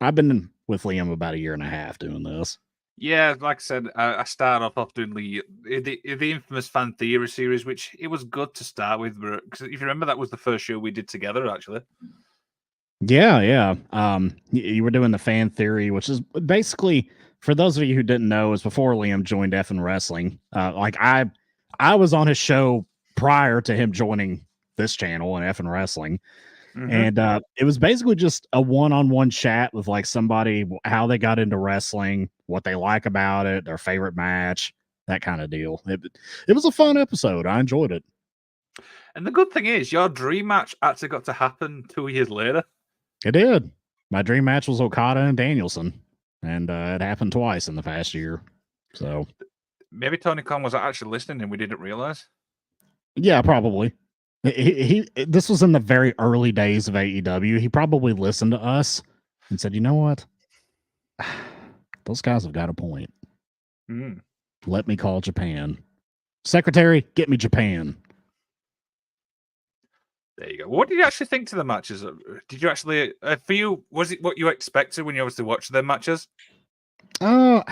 I've been with Liam about a year and a half doing this. Yeah, like I said, I started off doing the infamous Fan Theory series, which it was good to start with. Because if you remember, that was the first show we did together, actually. Yeah. You were doing the Fan Theory, which is basically, for those of you who didn't know, is before Liam joined Effin Wrestling. Like I was on his show prior to him joining this channel and Effin Wrestling. And it was basically just a one-on-one chat with like somebody, how they got into wrestling, what they like about it, their favorite match, that kind of deal. It was a fun episode. I enjoyed it. And the good thing is, your dream match actually got to happen 2 years later. It did. My dream match was Okada and Danielson, and it happened twice in the past year. So maybe Tony Khan was actually listening and we didn't realize. Yeah, probably. This was in the very early days of AEW. He probably listened to us and said, "You know what? Those guys have got a point. Let me call Japan. Secretary, get me Japan." There you go. What did you actually think to the matches? Did you actually, for you, was it what you expected when you obviously watched their matches? I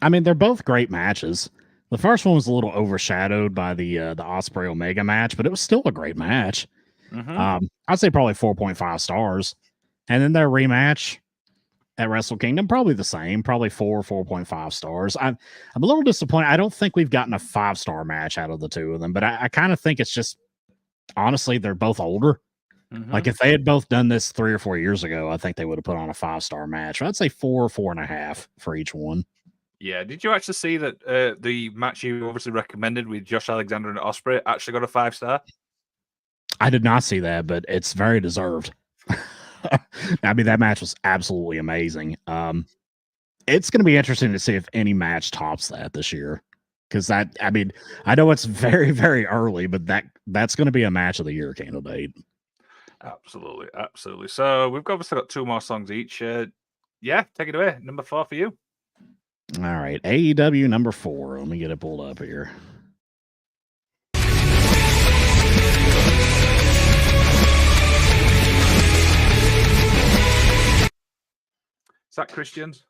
mean, they're both great matches. The first one was a little overshadowed by the Ospreay Omega match, but it was still a great match. I'd say probably 4.5 stars. And then their rematch at Wrestle Kingdom, probably the same, probably 4.5 stars. I'm a little disappointed. I don't think we've gotten a 5-star match out of the two of them, but I kind of think it's just, honestly, they're both older. Like if they had both done this 3 or 4 years ago, I think they would have put on a 5-star match. I'd say 4.5 for each one. Yeah. Did you actually see that the match you obviously recommended with Josh Alexander and Ospreay actually got a 5-star? I did not see that, but it's very deserved. I mean, that match was absolutely amazing. It's going to be interesting to see if any match tops that this year, because I mean, I know it's very, very early, but that's going to be a match of the year candidate. Absolutely, absolutely. So we've obviously got 2 more songs each. Yeah, take it away. Number 4 for you. All right, AEW number 4. Let me get it pulled up here. Is that Christian's?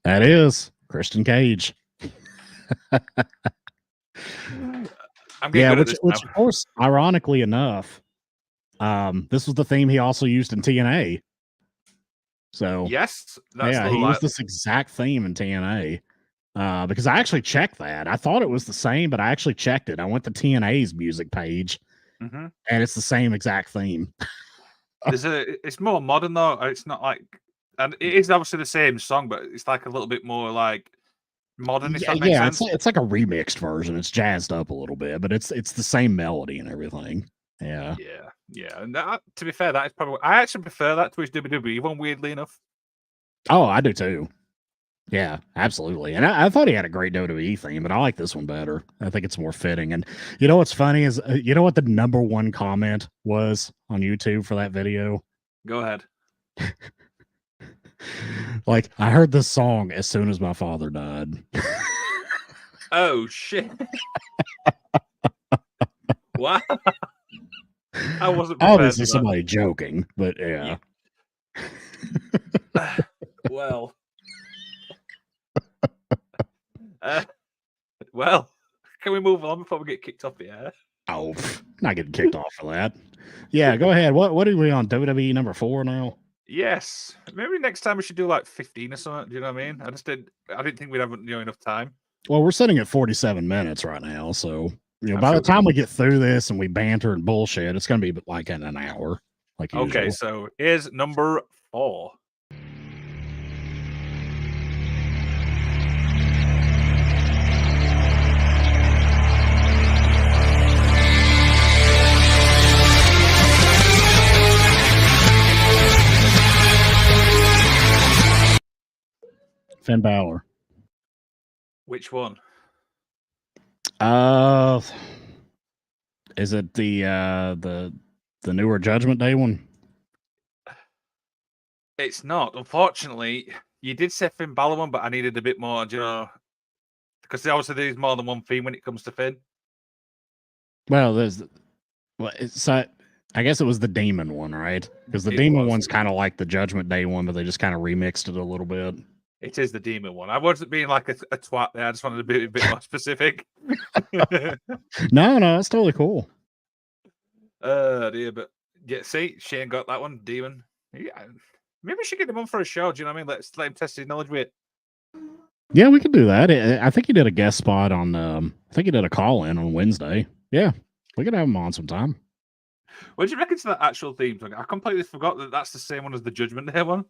That is Christian Cage. I'm getting Yeah, good at which this of now. course, ironically enough, this was the theme he also used in TNA. So Yes, that's yeah, the he li- used this exact theme in TNA. Because I actually checked that. I thought it was the same, but I actually checked it. I went to TNA's music page, Mhm. and it's the same exact theme. It's more modern though. It's not like, and it is obviously the same song, but it's like a little bit more like modern. If Yeah, that makes yeah, sense. it's like a remixed version. It's jazzed up a little bit, but it's the same melody and everything. Yeah. Yeah. And to be fair, that is probably I actually prefer that to his WWE one. Weirdly enough. Oh, I do too. Yeah, absolutely. And I thought he had a great WWE theme, but I like this one better. I think it's more fitting. And you know what's funny is, you know what the number 1 comment was on YouTube for that video? Go ahead. Like, I heard this song as soon as my father died. Oh shit! Wow. I wasn't prepared Obviously for somebody joking, but yeah. that. Well. Well, can we move on before we get kicked off the air? Oh, not getting kicked off for that. Yeah, go ahead. What are we on? WWE number 4 now? Yes. Maybe next time we should do like 15 or something. Do you know what I mean? I didn't think we'd have enough time. Well, we're sitting at 47 minutes right now, so by the Absolutely. time we get through this and we banter and bullshit, it's going to be like in an hour. Like Okay, usual. so here's number 4. Finn Balor. Which one? Is it the newer Judgment Day one? It's not. Unfortunately, you did say Finn Balor one, but I needed a bit more, because obviously there's more than one theme when it comes to Finn. Well, I guess it was the Demon one, right? Because the It Demon was. one's kind of like the Judgment Day one, but they just kind of remixed it a little bit. It is the demon one. I wasn't being like a twat there. I just wanted to be a bit more specific. No, it's totally cool. Dear, but yeah, see, Shane got that one, demon. Yeah, maybe we should get him on for a show. Do you know what I mean? Let's let him test his knowledge with it. Yeah, we could do that. I think he did a guest spot on. I think he did a call in on Wednesday. Yeah, we could have him on sometime. What do you reckon to that actual theme song? I completely forgot that that's the same one as the Judgment Day one.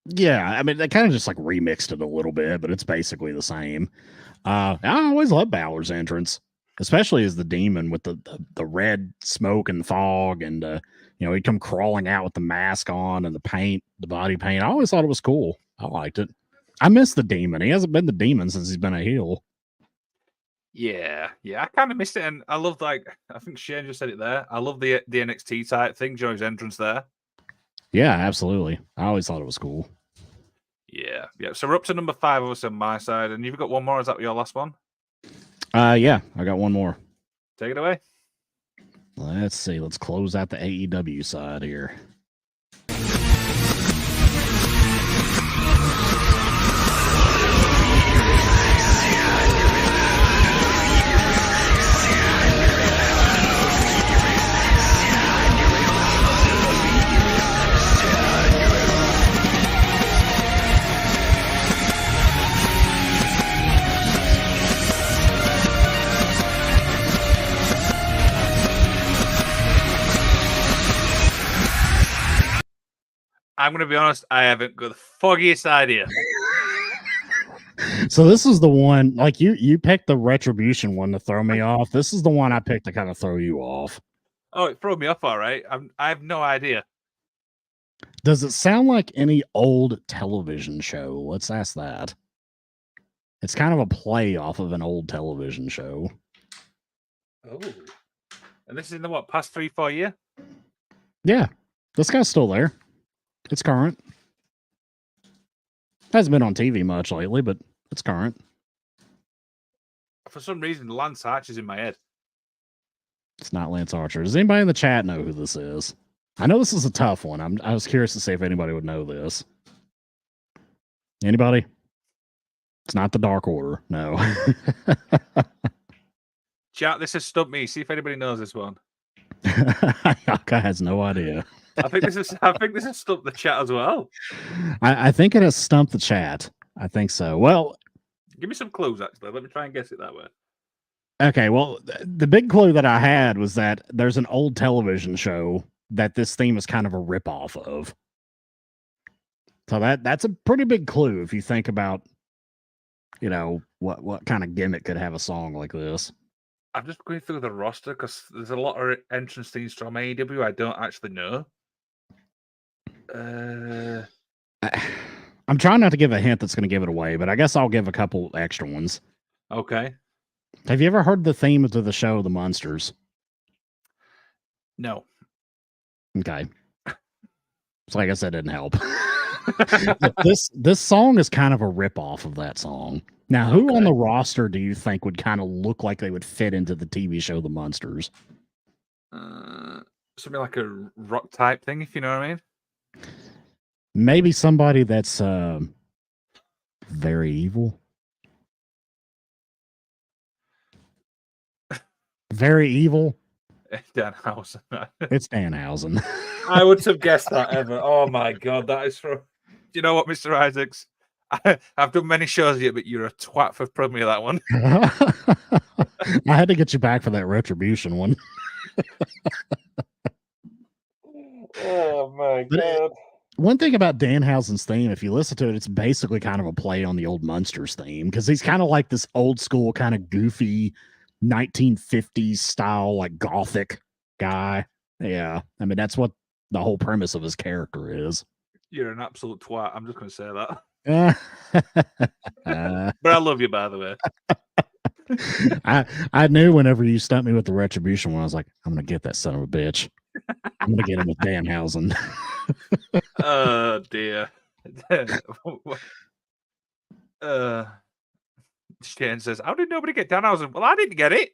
Yeah, I mean, they kind of just like remixed it a little bit, but it's basically the same. I always love Balor's entrance, especially as the demon with the red smoke and fog, and he'd come crawling out with the mask on and the paint, the body paint. I always thought it was cool. I liked it. I miss the demon. He hasn't been the demon since he's been a heel. Yeah, I kind of missed it, and I love I think Shane just said it there. I love the NXT type thing, Joe's entrance there. Yeah, absolutely. I always thought it was cool. Yeah. So we're up to number 5, obviously on my side, and you've got one more. Is that your last one? Yeah, I got one more. Take it away. Let's see. Let's close out the AEW side here. I'm going to be honest, I haven't got the foggiest idea. So this is the one, like you picked the Retribution one to throw me off. This is the one I picked to kind of throw you off. Oh, it threw me off, all right. I have no idea. Does it sound like any old television show? Let's ask that. It's kind of a play off of an old television show. Oh. And this is in the what, past 3-4 years? Yeah, this guy's still there. It's current. Hasn't been on TV much lately, but it's current. For some reason, Lance Archer's in my head. It's not Lance Archer. Does anybody in the chat know who this is? I know this is a tough one. I was curious to see if anybody would know this. Anybody? It's not the Dark Order. No. Chat, this has stumped me. See if anybody knows this one. Yaka has no idea. I think this has stumped the chat as well. I think it has stumped the chat. I think so. Well, give me some clues, actually. Let me try and guess it that way. Okay, well, the big clue that I had was that there's an old television show that this theme is kind of a ripoff of. So that's a pretty big clue if you think about, what kind of gimmick could have a song like this. I'm just going through the roster because there's a lot of entrance themes from AEW I don't actually know. I'm trying not to give a hint that's going to give it away, but I guess I'll give a couple extra ones. Okay. Have you ever heard the theme to the show, The Munsters? No. Okay. So I guess that didn't help. This song is kind of a ripoff of that song. Now, who on the roster do you think would kind of look like they would fit into the TV show The Munsters? Something like a rock type thing, if you know what I mean. Maybe somebody that's very evil. Very evil. Danhausen. It's Danhausen. I would have guessed that ever. Oh my god, that is from. Do you know what, Mr. Isaacs? I've done many shows yet, but you're a twat for putting me that one. I had to get you back for that Retribution one. Oh my god. One thing about Danhausen's theme, if you listen to it, it's basically kind of a play on the old Munsters theme because he's kind of like this old school, kind of goofy 1950s style, like gothic guy. Yeah. I mean, that's what the whole premise of his character is. You're an absolute twat. I'm just going to say that. But I love you, by the way. I knew whenever you stumped me with the Retribution one, I was like, I'm going to get that son of a bitch. I'm going to get him with Danhausen. Oh, dear. Shane says, how did nobody get Danhausen? Well, I didn't get it.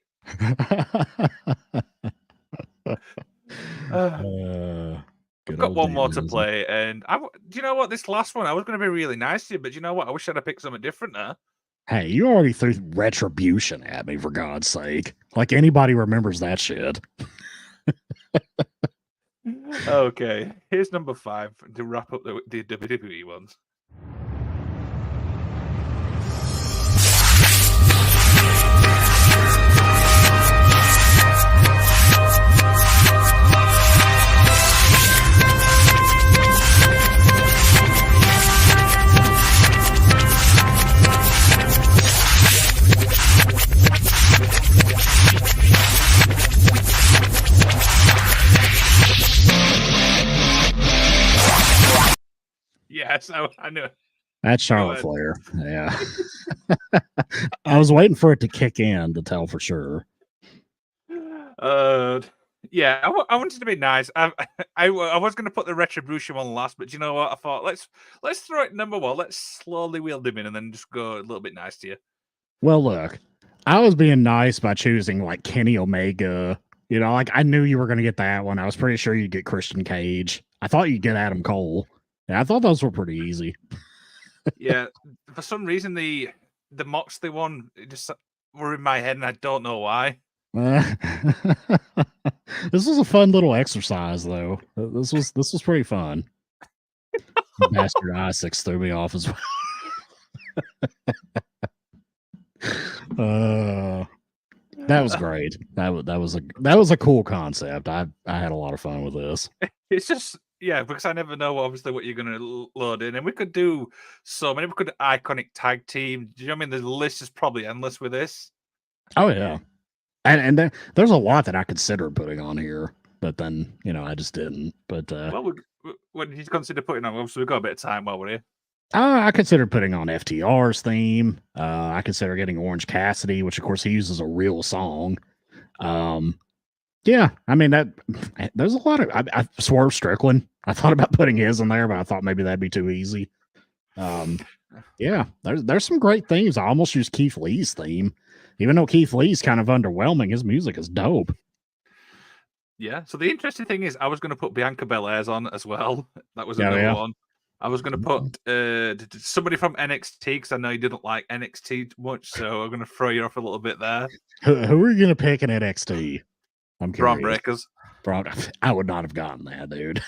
I've got one more to play, and do you know what? This last one, I was going to be really nice to you, but do you know what? I wish I'd have picked something different now. Hey, you already threw Retribution at me, for God's sake. Like anybody remembers that shit. Okay, here's number 5 to wrap up the WWE ones. Yes, I knew it. That's Charlotte Flair. Yeah. I was waiting for it to kick in to tell for sure. Yeah, I wanted to be nice. I was going to put the Retribution one last, but you know what? I thought let's throw it number 1. Let's slowly wheel them in and then just go a little bit nice to you. Well, look, I was being nice by choosing like Kenny Omega. Like I knew you were going to get that one. I was pretty sure you'd get Christian Cage. I thought you'd get Adam Cole. Yeah, I thought those were pretty easy. Yeah, for some reason the Moxley one just were in my head, and I don't know why. This was a fun little exercise, though. This was pretty fun. Bastard Isaacs threw me off as well. That was great. That was a cool concept. I had a lot of fun with this. It's just. Yeah, because I never know obviously what you're going to load in, and we could do so many. We could iconic tag team. Do you know what I mean? The list is probably endless with this. Oh yeah, and there's a lot that I considered putting on here, but then I just didn't. But well, what did you consider putting on? Obviously, we've got a bit of time while we're here. I considered putting on FTR's theme. I consider getting Orange Cassidy, which of course he uses a real song. Yeah, I mean there's a lot of I Swerve Strickland. I thought about putting his in there, but I thought maybe that'd be too easy. Yeah, there's some great themes. I almost used Keith Lee's theme, even though Keith Lee's kind of underwhelming. His music is dope. Yeah. So the interesting thing is, I was going to put Bianca Belair's on as well. That was another one. I was going to put somebody from NXT because I know you didn't like NXT much, so I'm going to throw you off a little bit there. Who are you going to pick in NXT? I'm curious. Braun Breakers. I would not have gotten that, dude.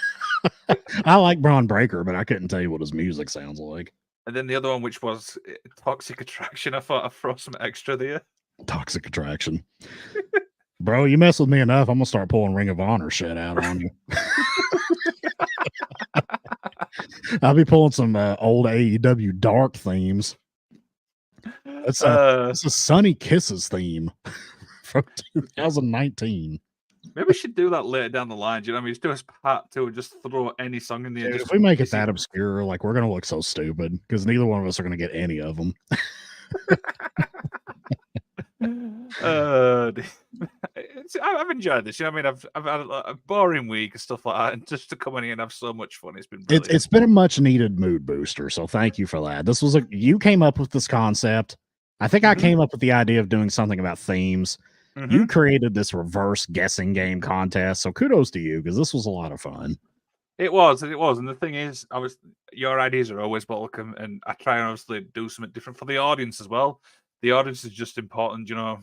I like Braun Breaker, but I couldn't tell you what his music sounds like. And then the other one, which was Toxic Attraction, I thought I'd throw some extra there. Toxic Attraction. Bro, you mess with me enough, I'm going to start pulling Ring of Honor shit out on you. I'll be pulling some old AEW Dark themes. It's a Sunny Kisses theme from 2019. Maybe we should do that later down the line. Do you know what I mean? Just do a part two and just throw any song in there. Dude, if we make it that obscure, like we're going to look so stupid because neither one of us are going to get any of them. I've enjoyed this. You know what I mean? I've had a boring week and stuff like that, and just to come in here and have so much fun, it's been brilliant. It's been a much needed mood booster. So thank you for that. This was you came up with this concept. I think I came up with the idea of doing something about themes. You created this reverse guessing game contest. So kudos to you because this was a lot of fun. It was. And the thing is, your ideas are always welcome, and I try and obviously do something different for the audience as well. The audience is just important, you know.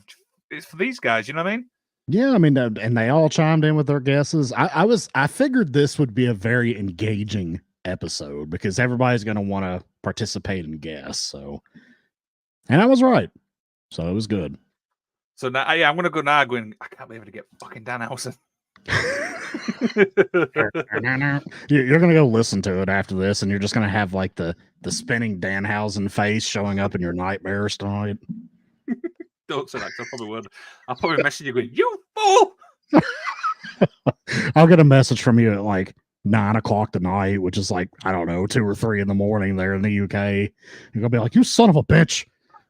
It's for these guys, you know what I mean? Yeah, I mean, and they all chimed in with their guesses. I figured this would be a very engaging episode because everybody's going to want to participate and guess. So, and I was right. So it was good. So now, I'm going to go now going, I can't believe it to get fucking Danhausen. You're going to go listen to it after this, and you're just going to have like the spinning Danhausen face showing up in your nightmares tonight. Don't say that, I probably would. I'll probably message you going, you fool! I'll get a message from you at like 9 o'clock tonight, which is like, I don't know, 2 or 3 in the morning there in the UK. You're going to be like, you son of a bitch.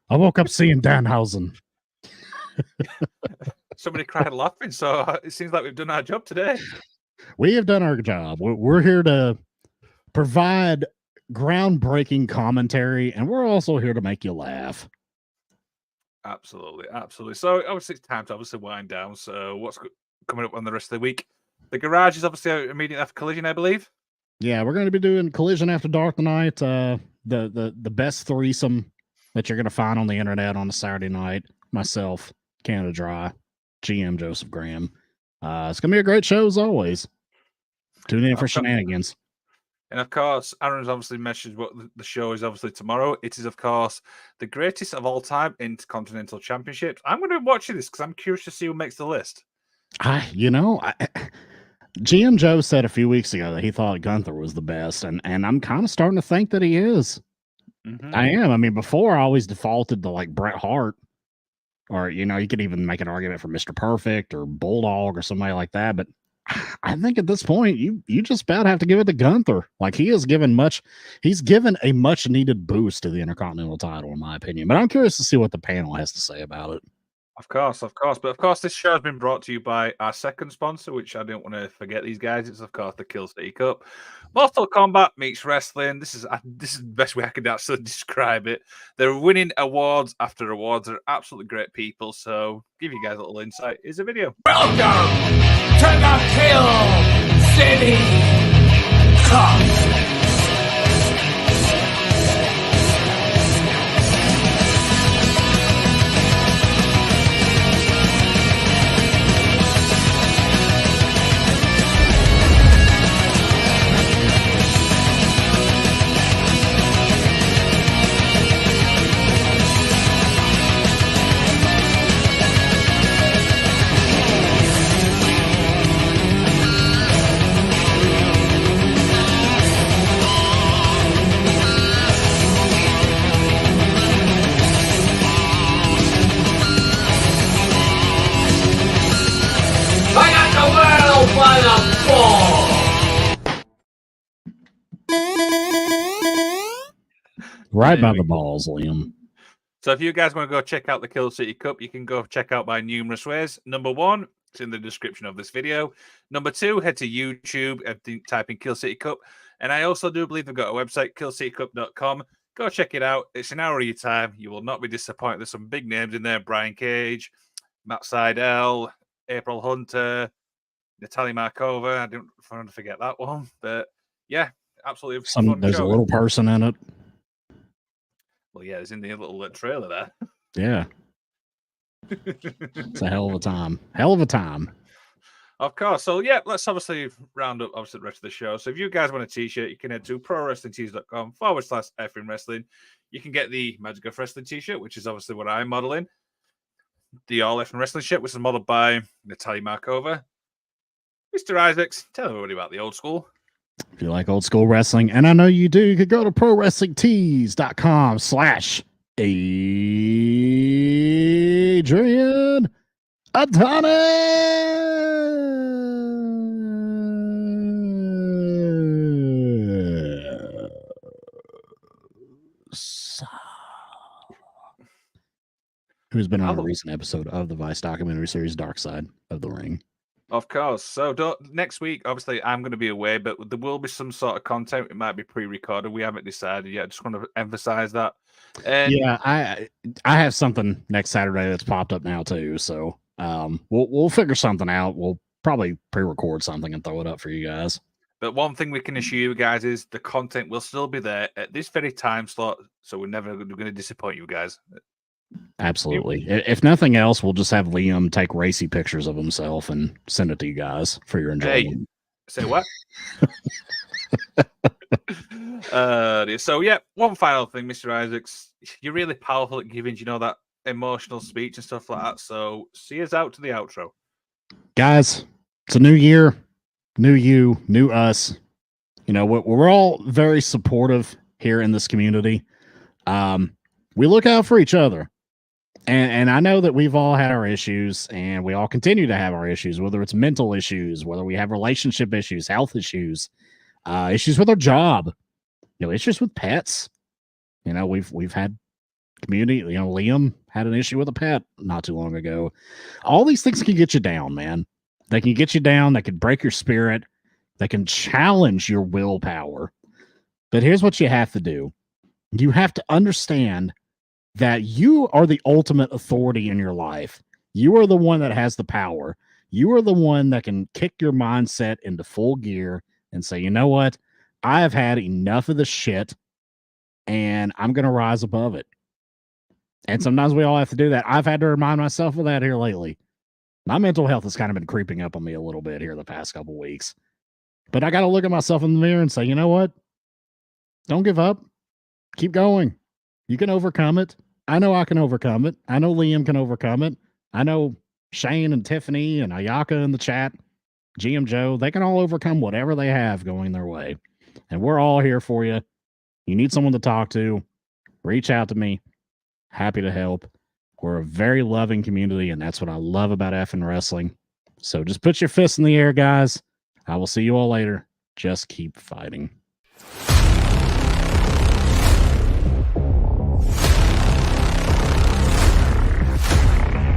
I woke up seeing Danhausen. Somebody cried laughing, so it seems like we've done our job today. We have done our job. We're here to provide groundbreaking commentary, and we're also here to make you laugh. Absolutely. So obviously it's time to wind down. So what's coming up on the rest of the week? The Garage is obviously out immediately after Collision, I believe. Yeah, we're going to be doing Collision After Dark tonight. The best threesome that you're going to find on the internet on a Saturday night. Myself, Canada Dry, GM Joseph Graham. It's going to be a great show as always. Tune in for shenanigans. And of course, Aaron's obviously mentioned what the show is obviously tomorrow. It is, of course, the greatest of all time Intercontinental Championships. I'm going to be watching this because I'm curious to see who makes the list. GM Joe said a few weeks ago that he thought Gunther was the best, and I'm kind of starting to think that he is. Mm-hmm. I am. I mean, before I always defaulted to like Bret Hart, or, you know, you could even make an argument for Mr. Perfect or Bulldog or somebody like that. But I think at this point, you just about have to give it to Gunther. Like, he's given a much needed boost to the Intercontinental title, in my opinion. But I'm curious to see what the panel has to say about it. Of course. But of course, this show has been brought to you by our second sponsor, which I don't want to forget these guys. It's, of course, the Kill City Cup. Mortal Kombat meets wrestling. This is the best way I can actually describe it. They're winning awards after awards. They're absolutely great people. So, give you guys a little insight. Here's a video. Welcome to the Kill City Cup. Right There by we the balls, Liam. So if you guys want to go check out the Kill City Cup, you can go check out by numerous ways. Number one, it's in the description of this video. Number two, head to YouTube and type in Kill City Cup. And I also do believe they've got a website, killcitycup.com. Go check it out. It's an hour of your time. You will not be disappointed. There's some big names in there. Brian Cage, Matt Seidel, April Hunter, Natalia Markova. I don't want to forget that one. But yeah, absolutely fun There's show. a little person in it. Well, yeah, it's in the little trailer there. Yeah. It's a hell of a time. Hell of a time. Of course. So, yeah, let's obviously round up the rest of the show. So, if you guys want a t-shirt, you can head to prowrestlingtees.com/Effing Wrestling. You can get the Magic of Wrestling t-shirt, which is obviously what I'm modeling. The All Effing Wrestling shirt, which is modeled by Natalia Markova. Mr. Isaacs, tell everybody about the old school. If you like old school wrestling, and I know you do, you could go to prowrestlingtees.com/Adrian Adonis, who's been on a recent episode of the Vice documentary series Dark Side of the Ring. Of course. So next week, obviously, I'm going to be away, but there will be some sort of content. It might be pre-recorded. We haven't decided yet. I just want to emphasize that. And yeah, I have something next Saturday that's popped up now too. So we'll figure something out. We'll probably pre-record something and throw it up for you guys. But one thing we can assure you guys is the content will still be there at this very time slot. So we're never going to disappoint you guys. Absolutely. If nothing else, we'll just have Liam take racy pictures of himself and send it to you guys for your enjoyment. Hey, say what? So yeah, one final thing, Mr. Isaacs. You're really powerful at giving, that emotional speech and stuff like that. So see us out to the outro. Guys, it's a new year, new you, new us. We're all very supportive here in this community. We look out for each other. And I know that we've all had our issues, and we all continue to have our issues, whether it's mental issues, whether we have relationship issues, health issues, issues with our job, issues with pets. We've had community. Liam had an issue with a pet not too long ago. All these things can get you down, man. They can get you down. They can break your spirit. They can challenge your willpower. But here's what you have to do. You have to understand that you are the ultimate authority in your life. You are the one that has the power. You are the one that can kick your mindset into full gear and say, you know what? I have had enough of the shit, and I'm going to rise above it. And sometimes we all have to do that. I've had to remind myself of that here lately. My mental health has kind of been creeping up on me a little bit here the past couple weeks. But I got to look at myself in the mirror and say, you know what? Don't give up. Keep going. You can overcome it. I know I can overcome it. I know Liam can overcome it. I know Shane and Tiffany and Ayaka in the chat, GM Joe, they can all overcome whatever they have going their way. And we're all here for you. You need someone to talk to, reach out to me. Happy to help. We're a very loving community, and that's what I love about Effing Wrestling. So just put your fists in the air, guys. I will see you all later. Just keep fighting.